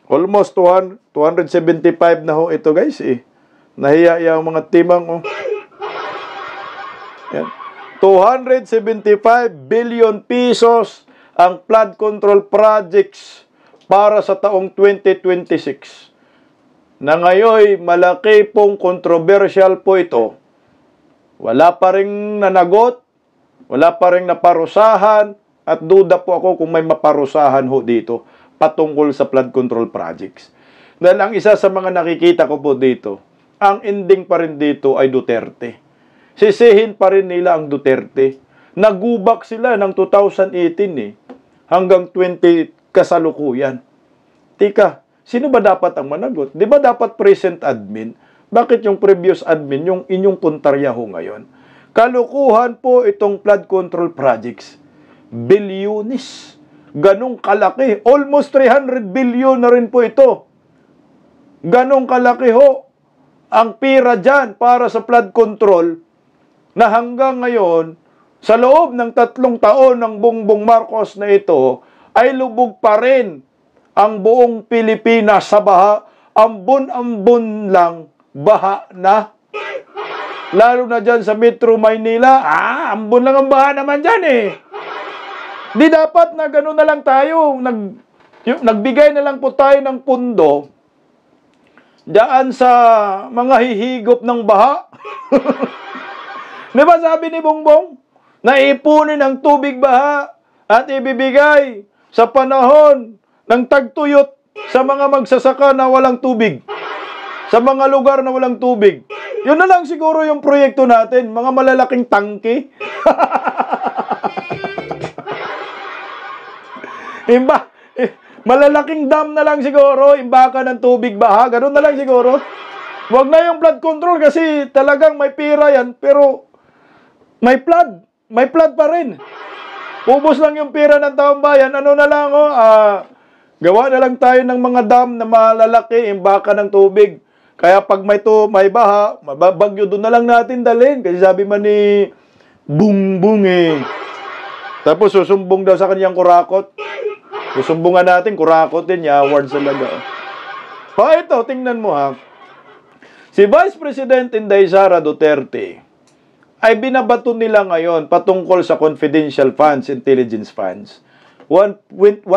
Almost 275 na ho ito, guys. Nahiya yung mga timang. Yan. 275 billion pesos ang flood control projects para sa taong 2026. Na ngayon, malaki pong controversial po ito. Wala pa ring nanagot, wala pa ring naparusahan, at duda po ako kung may maparusahan ho dito patungkol sa flood control projects. Dahil ang isa sa mga nakikita ko po dito, ang ending pa rin dito ay Duterte. Sisihin pa rin nila ang Duterte. Nagubak sila ng 2018 hanggang 20 kasalukuyan. Tika, sino ba dapat ang managot? Di ba dapat present admin? Bakit yung previous admin, yung inyong puntarya ho ngayon? Kalukuhan po itong flood control projects. Bilyones. Ganong kalaki. Almost 300 billion na rin po ito. Ganong kalaki ho ang pira dyan para sa flood control na hanggang ngayon, sa loob ng 3 taon ng Bongbong Marcos na ito, ay lubog pa rin ang buong Pilipinas sa baha. Ambon-ambon lang, baha na. Lalo na dyan sa Metro Maynila, ambon lang ang baha naman dyan eh. Di dapat na gano'n na lang tayo, nagbigay na lang po tayo ng pundo dyan sa mga hihigop ng baha. Di ba sabi ni Bongbong, naipunin ang tubig baha at ibibigay sa panahon ng tagtuyot sa mga magsasaka na walang tubig. Sa mga lugar na walang tubig. Yun na lang siguro yung proyekto natin. Mga malalaking tangke. Malalaking dam na lang siguro. Imbaka ng tubig baha. Ganun na lang siguro. Huwag na yung flood control kasi talagang may pira yan. Pero may flood. May flood pa rin. Ubos lang yung pira ng taong bayan. Ano na lang, gawa na lang tayo ng mga dam na malalaki. Imbaka ng tubig. Kaya pag may baha, bagyo doon na lang natin dalhin. Kasi sabi man ni Bungbong Tapos susumbong daw sa kanyang kurakot. Susumbungan natin, kurakot din niya, awards talaga. Ito, tingnan mo ha. Si Vice President Inday Sara Duterte ay binabato nila ngayon patungkol sa confidential funds, intelligence funds. 125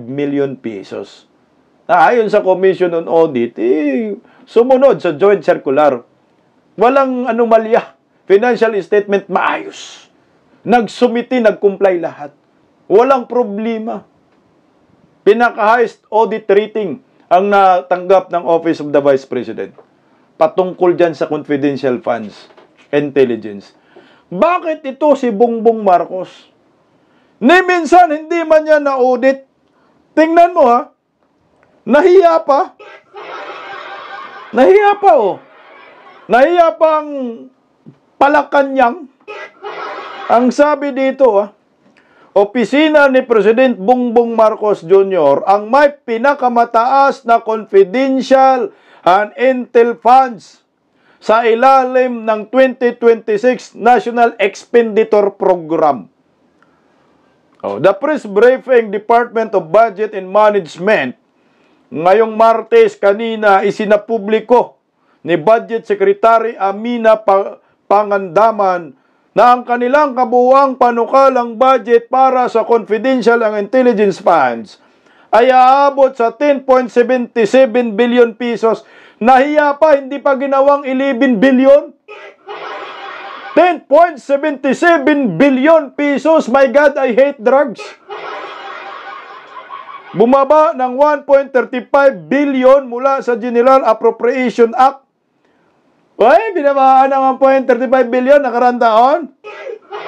million pesos. Ayon sa Commission on Audit, sumunod sa joint circular. Walang anomalya. Financial statement maayos. Nagsumiti, nag-comply lahat. Walang problema. Pinaka-highest audit rating ang natanggap ng Office of the Vice President. Patungkol dyan sa confidential funds, intelligence. Bakit ito si Bongbong Marcos? Ni minsan, hindi man niya na-audit. Tingnan mo ha. Nahiya pa. Nahiya pa Nahiya pa ang Palakanyang. Ang sabi dito Opisina ni President Bongbong Marcos Jr. ang may pinakamataas na confidential and intel funds sa ilalim ng 2026 National Expenditure Program. The press briefing Department of Budget and Management ngayong Martes kanina isinapubliko ni Budget Secretary Amina Pangandaman na ang kanilang kabuuang panukalang budget para sa confidential and intelligence funds ay aabot sa 10.77 billion pesos. Nahiya pa, hindi pa ginawang 11 billion. 10.77 billion pesos. My God, I hate drugs. Bumaba ng 1.35 billion mula sa General Appropriation Act. Binabaan ng 1.35 billion nakaraan taon.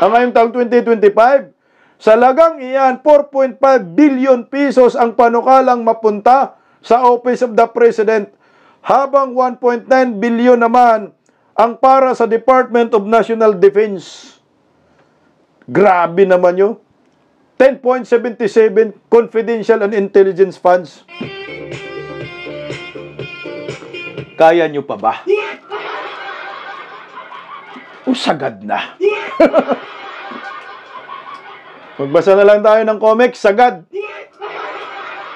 Ang ngayong taong 2025. Sa lagang iyan, 4.5 billion pesos ang panukalang mapunta sa Office of the President, habang 1.9 billion naman ang para sa Department of National Defense. Grabe naman yun. 10.77 confidential and intelligence funds. Kaya nyo pa ba? Sagad na. Magbasa na lang tayo ng comics. Sagad.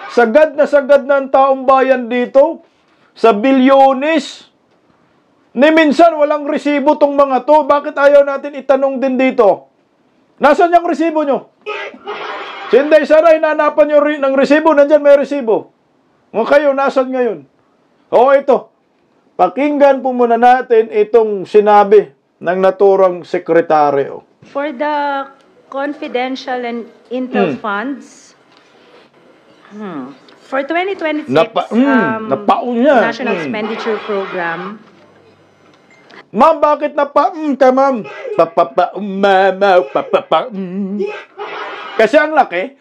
Sagad na ang taong bayan dito. Sa bilyones. Ni minsan walang resibo tong mga to. Bakit ayaw natin itanong din dito? Nasaan yung resibo nyo? Si Inday Sara, hinanapan nyo ng resibo. Nandyan may resibo. O kayo, nasaan ngayon? Ito. Pakinggan po muna natin itong sinabi ng naturang sekretaryo. For the confidential and intel funds, for 2026 National Expenditure Program. Ma'am, bakit ka, ma'am? Kasi ang laki.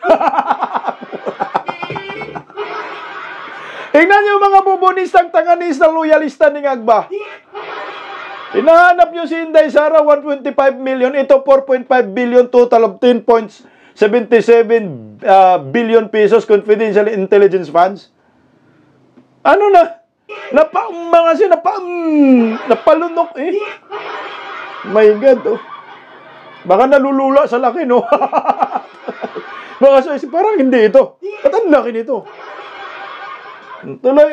Tingnan niyo mga bubonistang, tanganistang, loyalista ni Ngagba. Hinahanap nyo si Inday Sara, 125 million. Ito, 4.5 billion, total of 10.77 billion pesos confidential intelligence funds. Ano na? Napalunok My God, Baka nalulula sa laki, no? Baka parang hindi ito. Ba't ang laki nito? Tuloy,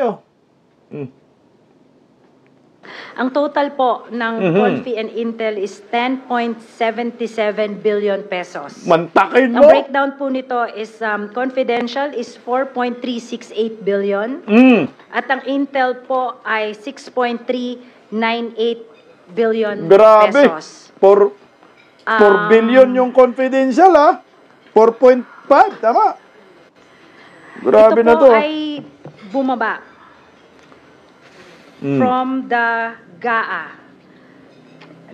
Ang total po ng Confi and Intel is 10.77 billion pesos. Mantakin Ang mo. breakdown po nito is confidential is 4.368 billion. At ang Intel po ay 6.398 billion Grabe. pesos. 4 billion yung confidential, ha? 4.5, tama? Grabe Ito na po to. ay bumaba from the GAA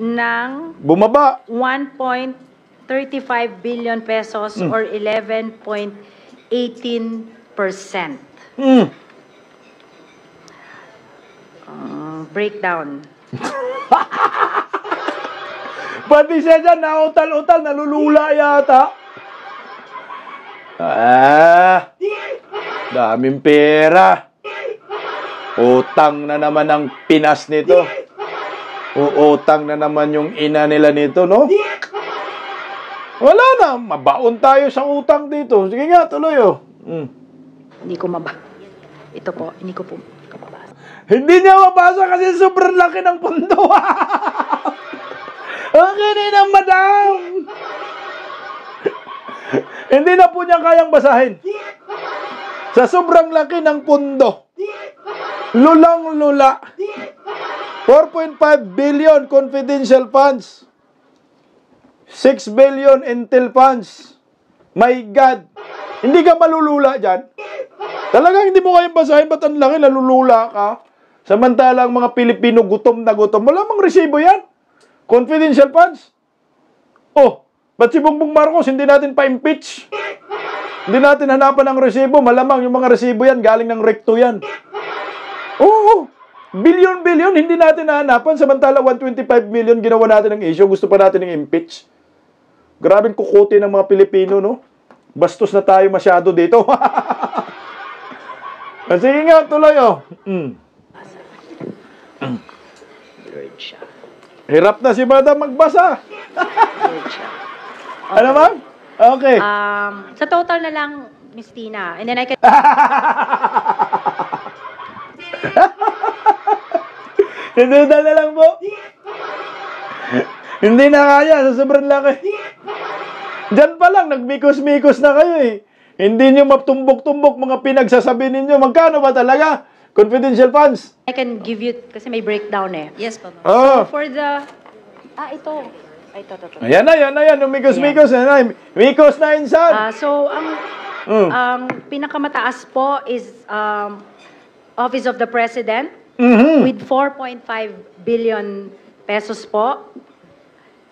ng Bumaba. 1.35 billion pesos or 11.18%. Breakdown. Pati siya dyan, nautal-utal, nalulula yata. Daming pera. Utang na naman ang Pinas nito. Uutang na naman yung ina nila nito, no? Wala na, mabaon tayo sa utang dito. Sige nga, tuloy, oh. Hindi ko Ito po, hindi ko po mabasa. Hindi niya mabasa kasi sobrang laki ng pondo. Okay na, madam. Hindi na po niya kayang basahin. Sa sobrang laki ng pondo. Lulang-lula. 4.5 billion confidential funds. 6 billion Intel funds. My God. Hindi ka malulula dyan? Talagang hindi mo kayang basahin, ba't ang laki, nalulula ka? Samantalang mga Pilipino gutom na gutom. Wala mang resibo yan. Confidential funds. Oh, ba't si Bongbong Marcos hindi natin pa-impeach? Hindi natin hanapan ng resibo. Malamang yung mga resibo yan, galing ng rekto yan. Oo, billion-billion, hindi natin hanapan. Samantala, 125 million ginawa natin ng issue. Gusto pa natin ng impeach. Grabing kukuti ng mga Pilipino, no? Bastos na tayo masyado dito. Sige nga, tuloy, oh. Hirap na si Madam magbasa. Ano ma'am? Okay. Sa total na lang, Miss Tina, and then I can... Hindi na lang po. Hindi na kaya, sa sobrang laki. Diyan pa lang, nagmikos-mikos na kayo eh. Hindi nyo matumbok-tumbok mga pinagsasabi ninyo. Magkano ba talaga? Confidential funds. I can give you, kasi may breakdown eh. Yes po, ma'am. Oh. So for the... ito. Ito. Ayan na. Yung mikos-mikos. Mikos na insan. So, ang pinakamataas po is Office of the President with 4.5 billion pesos po.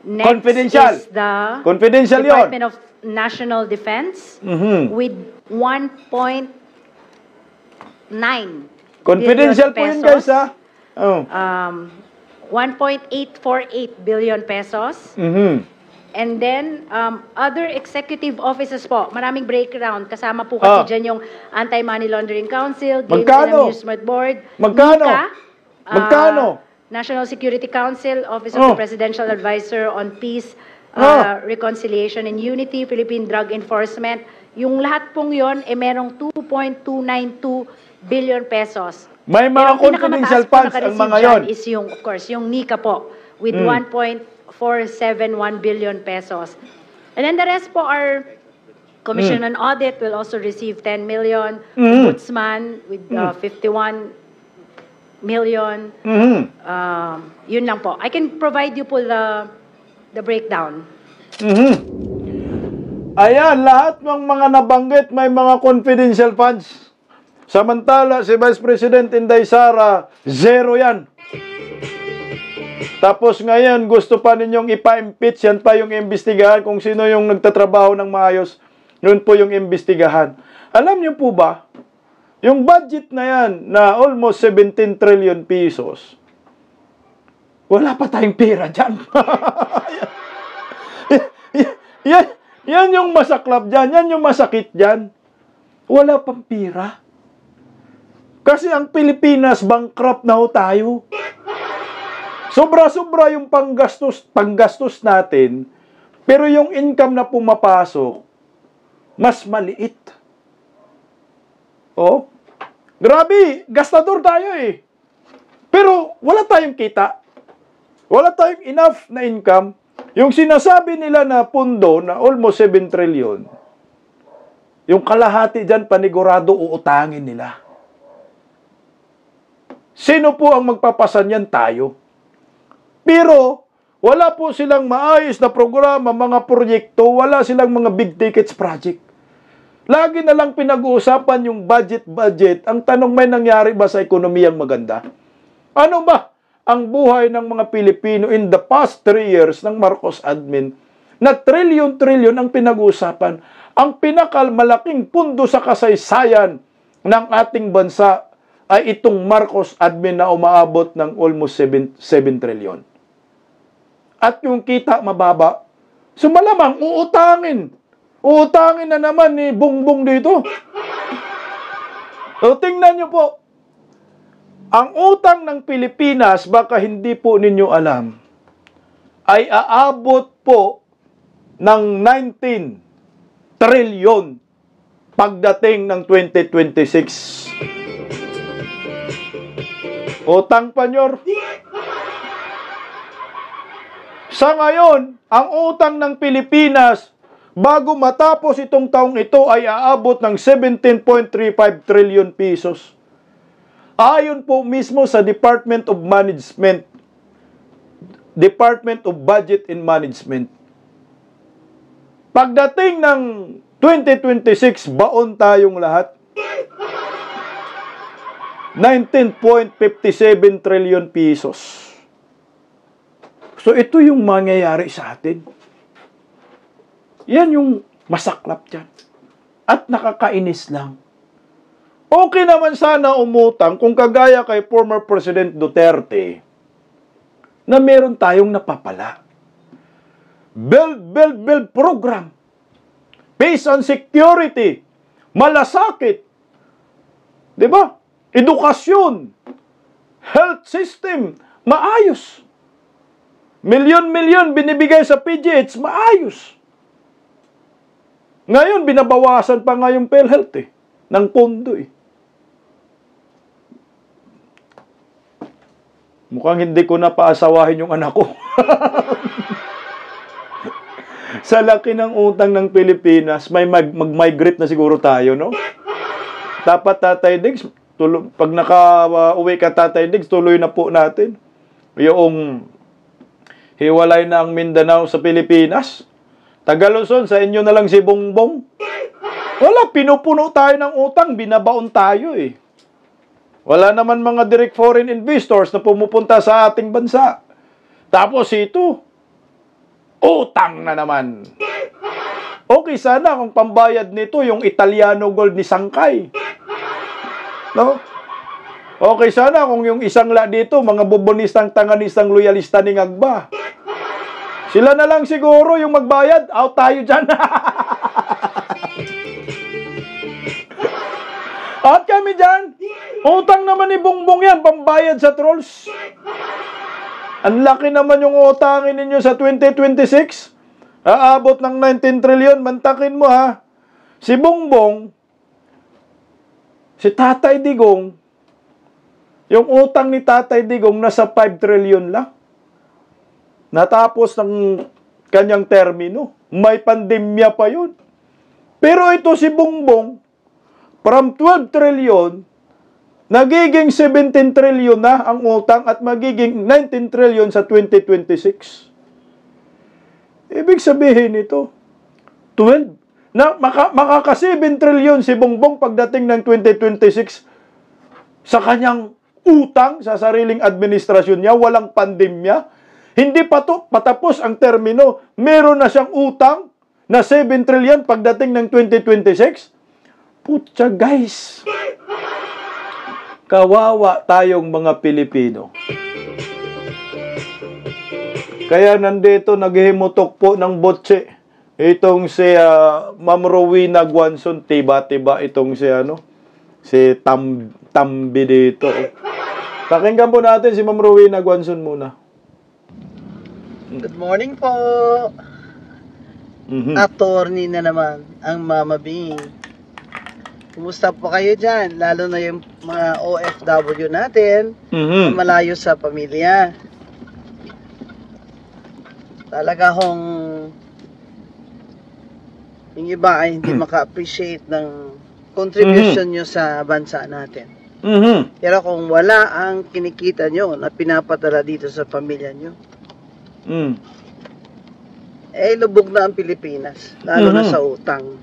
Next Confidential. is the Confidential yun. Department of National Defense with 1.9 Confidential po billion yun, guys, ha? Oh. 1.848 billion pesos. And then, other executive offices po, maraming breakdown. Kasama po kasi dyan yung Anti-Money Laundering Council, Games and Amusement Board, Magkano? NICA, Magkano? National Security Council, Office of the Presidential Advisor on Peace, Reconciliation and Unity, Philippine Drug Enforcement. Yung lahat pong yon, merong 2.292 billion pesos. May mga confidential funds ang mga yon. Is yung, of course, yung NICA po with 1.471 billion pesos. And then the rest po are Commission on Audit will also receive 10 million, Ombudsman with 51 million. Yun lang po. I can provide you po the breakdown. Ayan, lahat ng mga nabanggit may mga confidential funds. Samantala, si Vice President Inday Sara, zero yan. Tapos ngayon, gusto pa ninyong ipa-impeach, yan pa yung imbestigahan kung sino yung nagtatrabaho ng maayos. Yun po yung imbestigahan. Alam niyo po ba, yung budget na yan, na almost 17 trillion pesos, wala pa tayong pera dyan. Yan yung masaklap dyan, yan yung masakit dyan. Wala pang pera. Kasi ang Pilipinas, bankrupt na ho tayo. Sobra-sobra yung panggastos natin, pero yung income na pumapasok, mas maliit. Oh, grabe, gastador tayo eh. Pero wala tayong kita. Wala tayong enough na income. Yung sinasabi nila na pundo na almost 7 trillion, yung kalahati dyan panigurado uutangin nila. Sino po ang magpapasan yan? Tayo. Pero wala po silang maayos na programa, mga proyekto, wala silang mga big tickets project. Lagi na lang pinag-uusapan yung budget. Ang tanong, may nangyari ba sa ekonomiyang maganda? Ano ba ang buhay ng mga Pilipino in the past 3 years ng Marcos admin na trillion ang pinag-uusapan? Ang pinakamalaking pundo sa kasaysayan ng ating bansa ay itong Marcos admin na umaabot ng almost 7 trillion. At yung kita mababa, so malamang uutangin. Uutangin na naman ni Bongbong dito. So tingnan nyo po, ang utang ng Pilipinas, baka hindi po ninyo alam, ay aabot po ng 19 trillion pagdating ng 2026. Utang panyor. Sa ngayon, ang utang ng Pilipinas, bago matapos itong taong ito, ay aabot ng 17.35 trillion pesos. Ayon po mismo sa Department of Management, Department of Budget and Management. Pagdating ng 2026, baon tayong lahat. 19.57 trillion pesos. So, ito yung mangyayari sa atin. Yan yung masaklap dyan. At nakakainis lang. Okay naman sana umutang kung kagaya kay former President Duterte na meron tayong napapala. Build program. Based on security. Malasakit. Diba? Edukasyon. Health system. Maayos. Milyon-milyon binibigay sa PGH, maayos. Ngayon, binabawasan pa nga yung PhilHealth ng pondo Mukhang hindi ko na paasawahin yung anak ko. Sa laki ng utang ng Pilipinas, may mag-migrate na siguro tayo, no? Dapat Tatay Diggs, pag naka-uwi ka Tatay Diggs, tuloy na po natin. Yung hiwalay na ang Mindanao sa Pilipinas. Taga-Luzon, sa inyo na lang si Bongbong. Wala, pinupuno tayo ng utang, binabaon tayo Wala naman mga direct foreign investors na pumupunta sa ating bansa. Tapos ito, utang na naman. Okay sana kung pambayad nito yung Italiano Gold ni Sangkay. No? Okay sana kung yung isang dito, mga bubonistang, tanganistang, loyalista ni Ngagba. Sila na lang siguro yung magbayad. Out tayo dyan. At kami dyan. Utang naman ni Bongbong yan. Pambayad sa trolls. Ang laki naman yung utangin ninyo sa 2026. Aabot ng 19 trillion. Mantakin mo ha. Si Bongbong, si Tatay Digong, yung utang ni Tatay Digong nasa 5 trillion lang. Natapos ng kanyang termino. May pandemya pa yun. Pero ito si Bongbong, from 12 trillion, nagiging 17 trillion na ang utang at magiging 19 trillion sa 2026. Ibig sabihin ito, 12, na makaka 7 trillion si Bongbong pagdating ng 2026 sa kanyang utang sa sariling administrasyon niya, walang pandemya. Hindi pa to patapos ang termino, meron na siyang utang na 7 trillion pagdating ng 2026. Putya guys, kawawa tayong mga Pilipino. Kaya nandito naghihimutok po ng botse itong si Ma'am Rowena Guanzon, tiba-tiba itong si Tambi dito. Pakinggan po natin si Ma'am Rowena Guanzon muna. Good morning po. Attorney na naman ang Mama Bing. Kumusta po kayo dyan? Lalo na yung mga OFW natin Mhm. malayo sa pamilya. Talaga hong yung iba ay hindi maka-appreciate ng contribution nyo sa bansa natin. Mhm. Pero kung wala ang kinikita nyo na pinapadala dito sa pamilya nyo, Mm. eh lubog na ang Pilipinas, lalo na sa utang.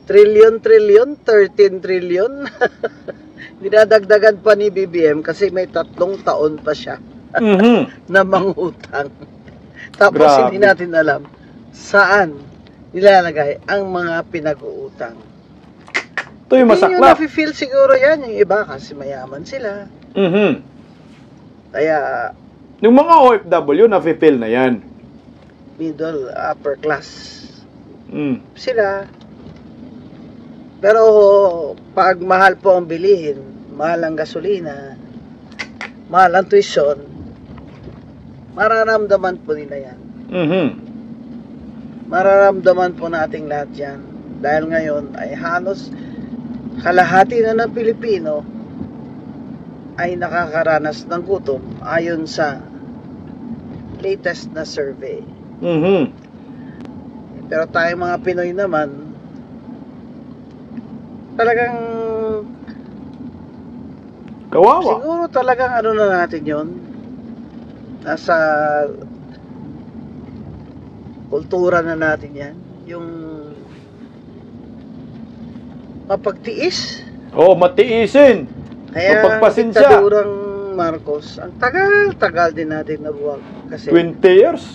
Trillion, 13 trillion. Dinadagdagan pa ni BBM kasi may 3 taon pa siya Mhm. na mangutang. Tapos Grabe. hindi natin alam saan nilalagay ang mga pinag-uutang. Ito yung Hindi nyo masaklap. nafe-feel siguro yan, yung iba kasi mayaman sila. Mhm. Kaya Yung mga OFW, nafe-feel na yan. middle, upper class Mm. sila. Pero pag mahal po ang bilihin, mahal ang gasolina, mahal ang tuition, mararamdaman po nila yan. Mhm. Mararamdaman po nating lahat yan. Dahil ngayon ay halos kalahati na ng Pilipino ay nakakaranas ng gutom ayon sa latest na survey. Mhm. Pero tayong mga Pinoy naman, talagang Kawawa. siguro talagang ano na natin yon, nasa kultura na natin yan, yung mapagtiis. Oh, matiisin. Kaya Mapagpasensya. diktadurang Marcos, ang tagal-tagal din natin nabuwag kasi 20 years.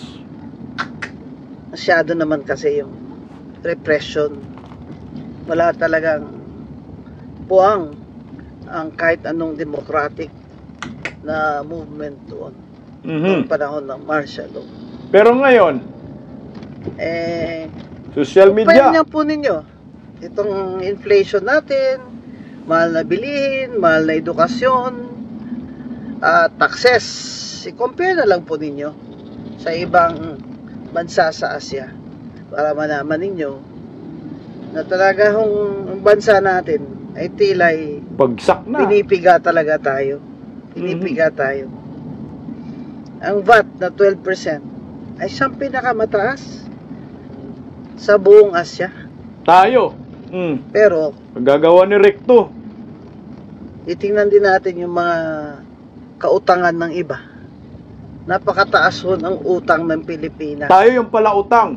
masyado naman kasi yung repression. Wala talagang puwang ang kahit anong democratic na movement doon. Noong Mhm. panahon ng martial law. Pero ngayon, Eh, social media. pahinga po ninyo. Itong inflation natin, mahal na bilihin, mahal na edukasyon, taxes. I-compare na lang po ninyo sa ibang bansa sa Asia para malaman ninyo na talaga ang bansa natin ay tilay Bagsak na. pinipiga talaga tayo. Pinipiga tayo. Ang VAT na 12% ay siyang pinakamataas sa buong Asya. Tayo. Mm. Pero Gagawa ni Recto. itingnan din natin yung mga kautangan ng iba. Napakataas ho ang utang ng Pilipinas. Tayo yung pala utang.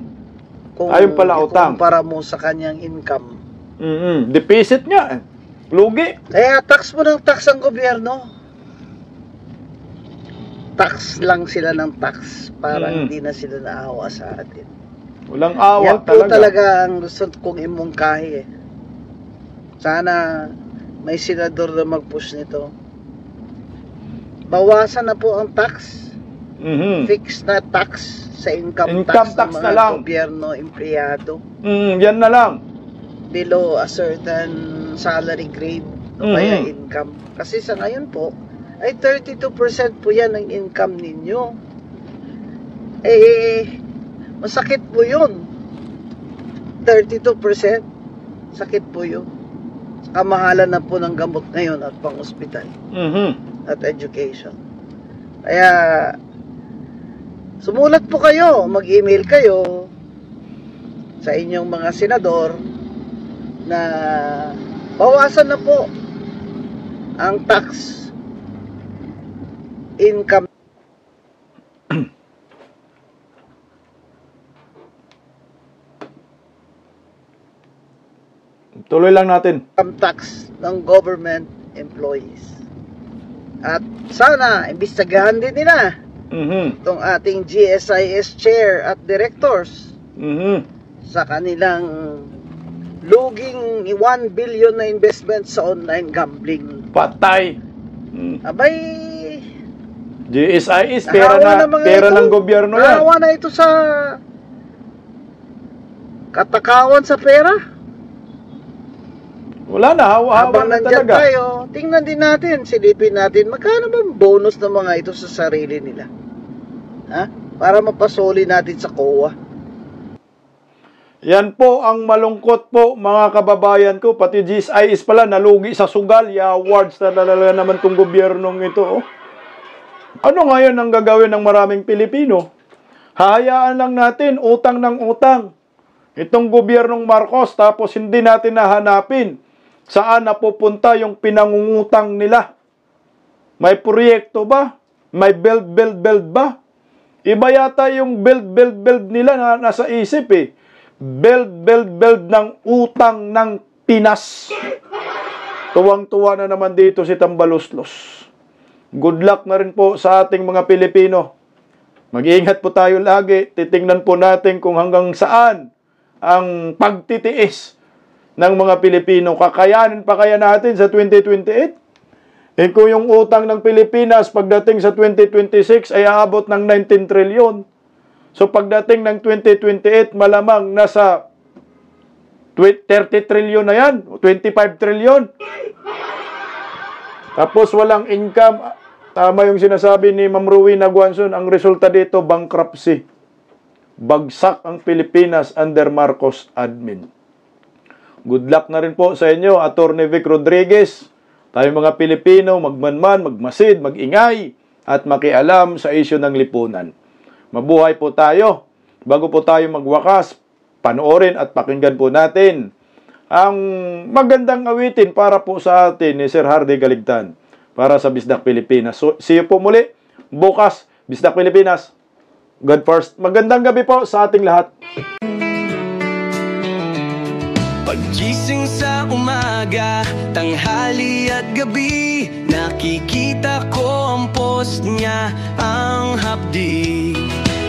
tayo pala utang. Para mo sa kanyang income. Mhm. Deficit niya. Lugi. Kaya tax mo ng tax ang gobyerno. Tax lang sila ng tax para hindi na sila naawa sa atin. Walang awa Yan po talaga. talaga ang gusto kong imungkahi eh. Sana may senador na mag-push nito. Bawasan na po ang tax. Mhm. Fixed na tax sa income Income tax ng na mga lang. gobyerno, empleyado. Yan na lang. Below a certain salary grade o kaya income. Kasi sa ngayon po, ay 32% po yan ang income ninyo. Eh, masakit po yun. 32%. Sakit po yun. Kamahalan na po ng gamot ngayon at pang-ospital Mhm. at education. Kaya, sumulat po kayo, mag-email kayo sa inyong mga senador na bawasan na po ang tax income Tuloy lang natin. tax ng government employees. At sana, imbestigahan din nila Mhm. itong ating GSIS chair at directors Mhm. sa kanilang luging 1 billion na investment sa online gambling. Patay. Abay, GSIS, nahawa na mga pera ito. ng gobyerno yan. Nahawa na ito sa katakawan sa pera. Wala na, hawa-hawa Habang na nandyan talaga. tayo, tingnan din natin, silipin natin, magkano ba ang bonus ng mga ito sa sarili nila? Ha? Para mapasoli natin sa COA. Yan po ang malungkot po mga kababayan ko. Pati GSIS pala nalugi sa sugal. Awards na talaga naman tong gobyernong ito. Oh. Ano ngayon ang gagawin ng maraming Pilipino? Hahayaan lang natin utang ng utang. Itong gobyernong Marcos tapos hindi natin nahanapin saan napupunta yung pinangungutang nila. May proyekto ba? May build ba? Iba yata yung build nila na nasa isip eh. Build ng utang ng Pinas. Tuwang-tuwa na naman dito si Tambaloslos. Good luck na rin po sa ating mga Pilipino. Mag-iingat po tayo lagi. Titingnan po natin kung hanggang saan ang pagtitiis ng mga Pilipino. Kakayanin pa kaya natin sa 2028? Eh kung yung utang ng Pilipinas pagdating sa 2026 ay aabot ng 19 trilyon. So pagdating ng 2028, malamang nasa 30 trilyon na yan, 25 trilyon. Tapos walang income. Tama yung sinasabi ni Ma'am Rowena Guanzon, ang resulta dito, bankruptcy. Bagsak ang Pilipinas under Marcos admin. Good luck na rin po sa inyo, Atty. Vic Rodriguez. Tayo mga Pilipino, magmanman, magmasid, magingay, at makialam sa isyu ng lipunan. Mabuhay po tayo. Bago po tayo magwakas, panoorin at pakinggan po natin ang magandang awitin para po sa atin ni Sir Hardy Galigtan para sa Bisdak Pilipinas. So, see you po muli bukas, Bisdak Pilipinas. God first. Magandang gabi po sa ating lahat. Paggising sa umaga, tanghali at gabi, nakikita ko ang post niya, ang hapdi.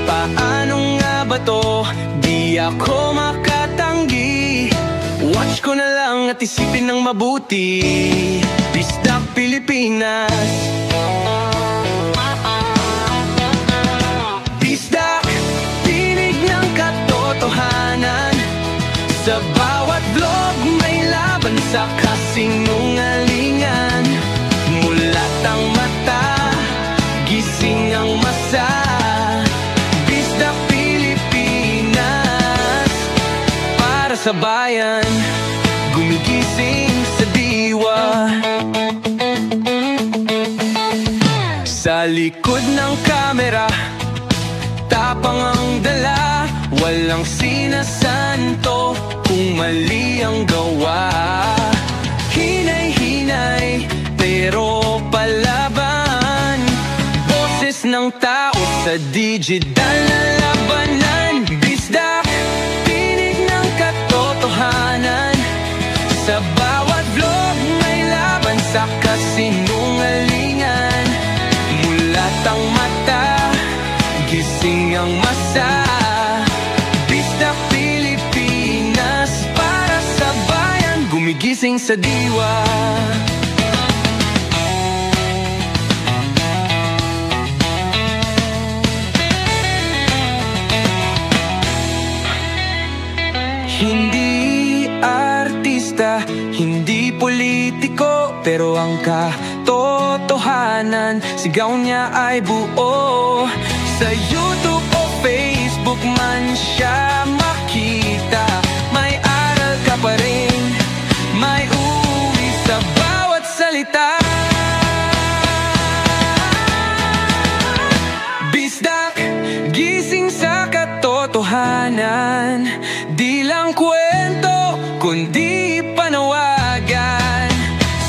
Paano nga ba to? Di ako makatanggi. Watch ko na lang at isipin ng mabuti. Bisdak Pilipinas. Bisdak, tinig ng katotohanan. Sa bawat vlog may laban sa kasinungalingan. Mulat ang mata, gising ang masa. Bisdak Pilipinas, para sa bayan, gumigising sa diwa. Sa likod ng kamera, tapang ang dala, walang sinasanto kung mali ang gawa. Hinay-hinay, pero palaban. Boses ng tao sa digital na labanan. Bisdak, tinig ng katotohanan. Sa bawat vlog may laban sa kasinungalingan. Mulat ang mata, gising ang masa. Bisdak Pilipinas, para sa bayan, gumigising sa diwa. Hindi artista, hindi politiko, pero ang katotohanan, sigaw niya ay buo. Sa YouTube o Facebook man siya makita, may aral ka pa rin, may uwi sa bawat salita. Bisdak, gising sa katotohanan. Di lang kwento, kundi panawagan.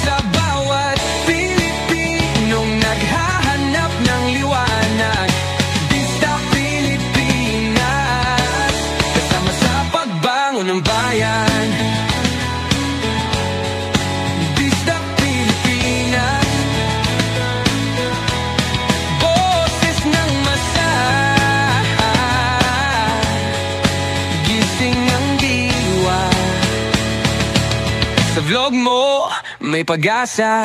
Sa bawat Pilipinong naghahanap ng liwanag. Bisdak Pilipinas, kasama sa pagbangon ng bayan. Bisdak Pilipinas, boses ng masa. Gising ang diwa. Sa vlog mo may pag-asa.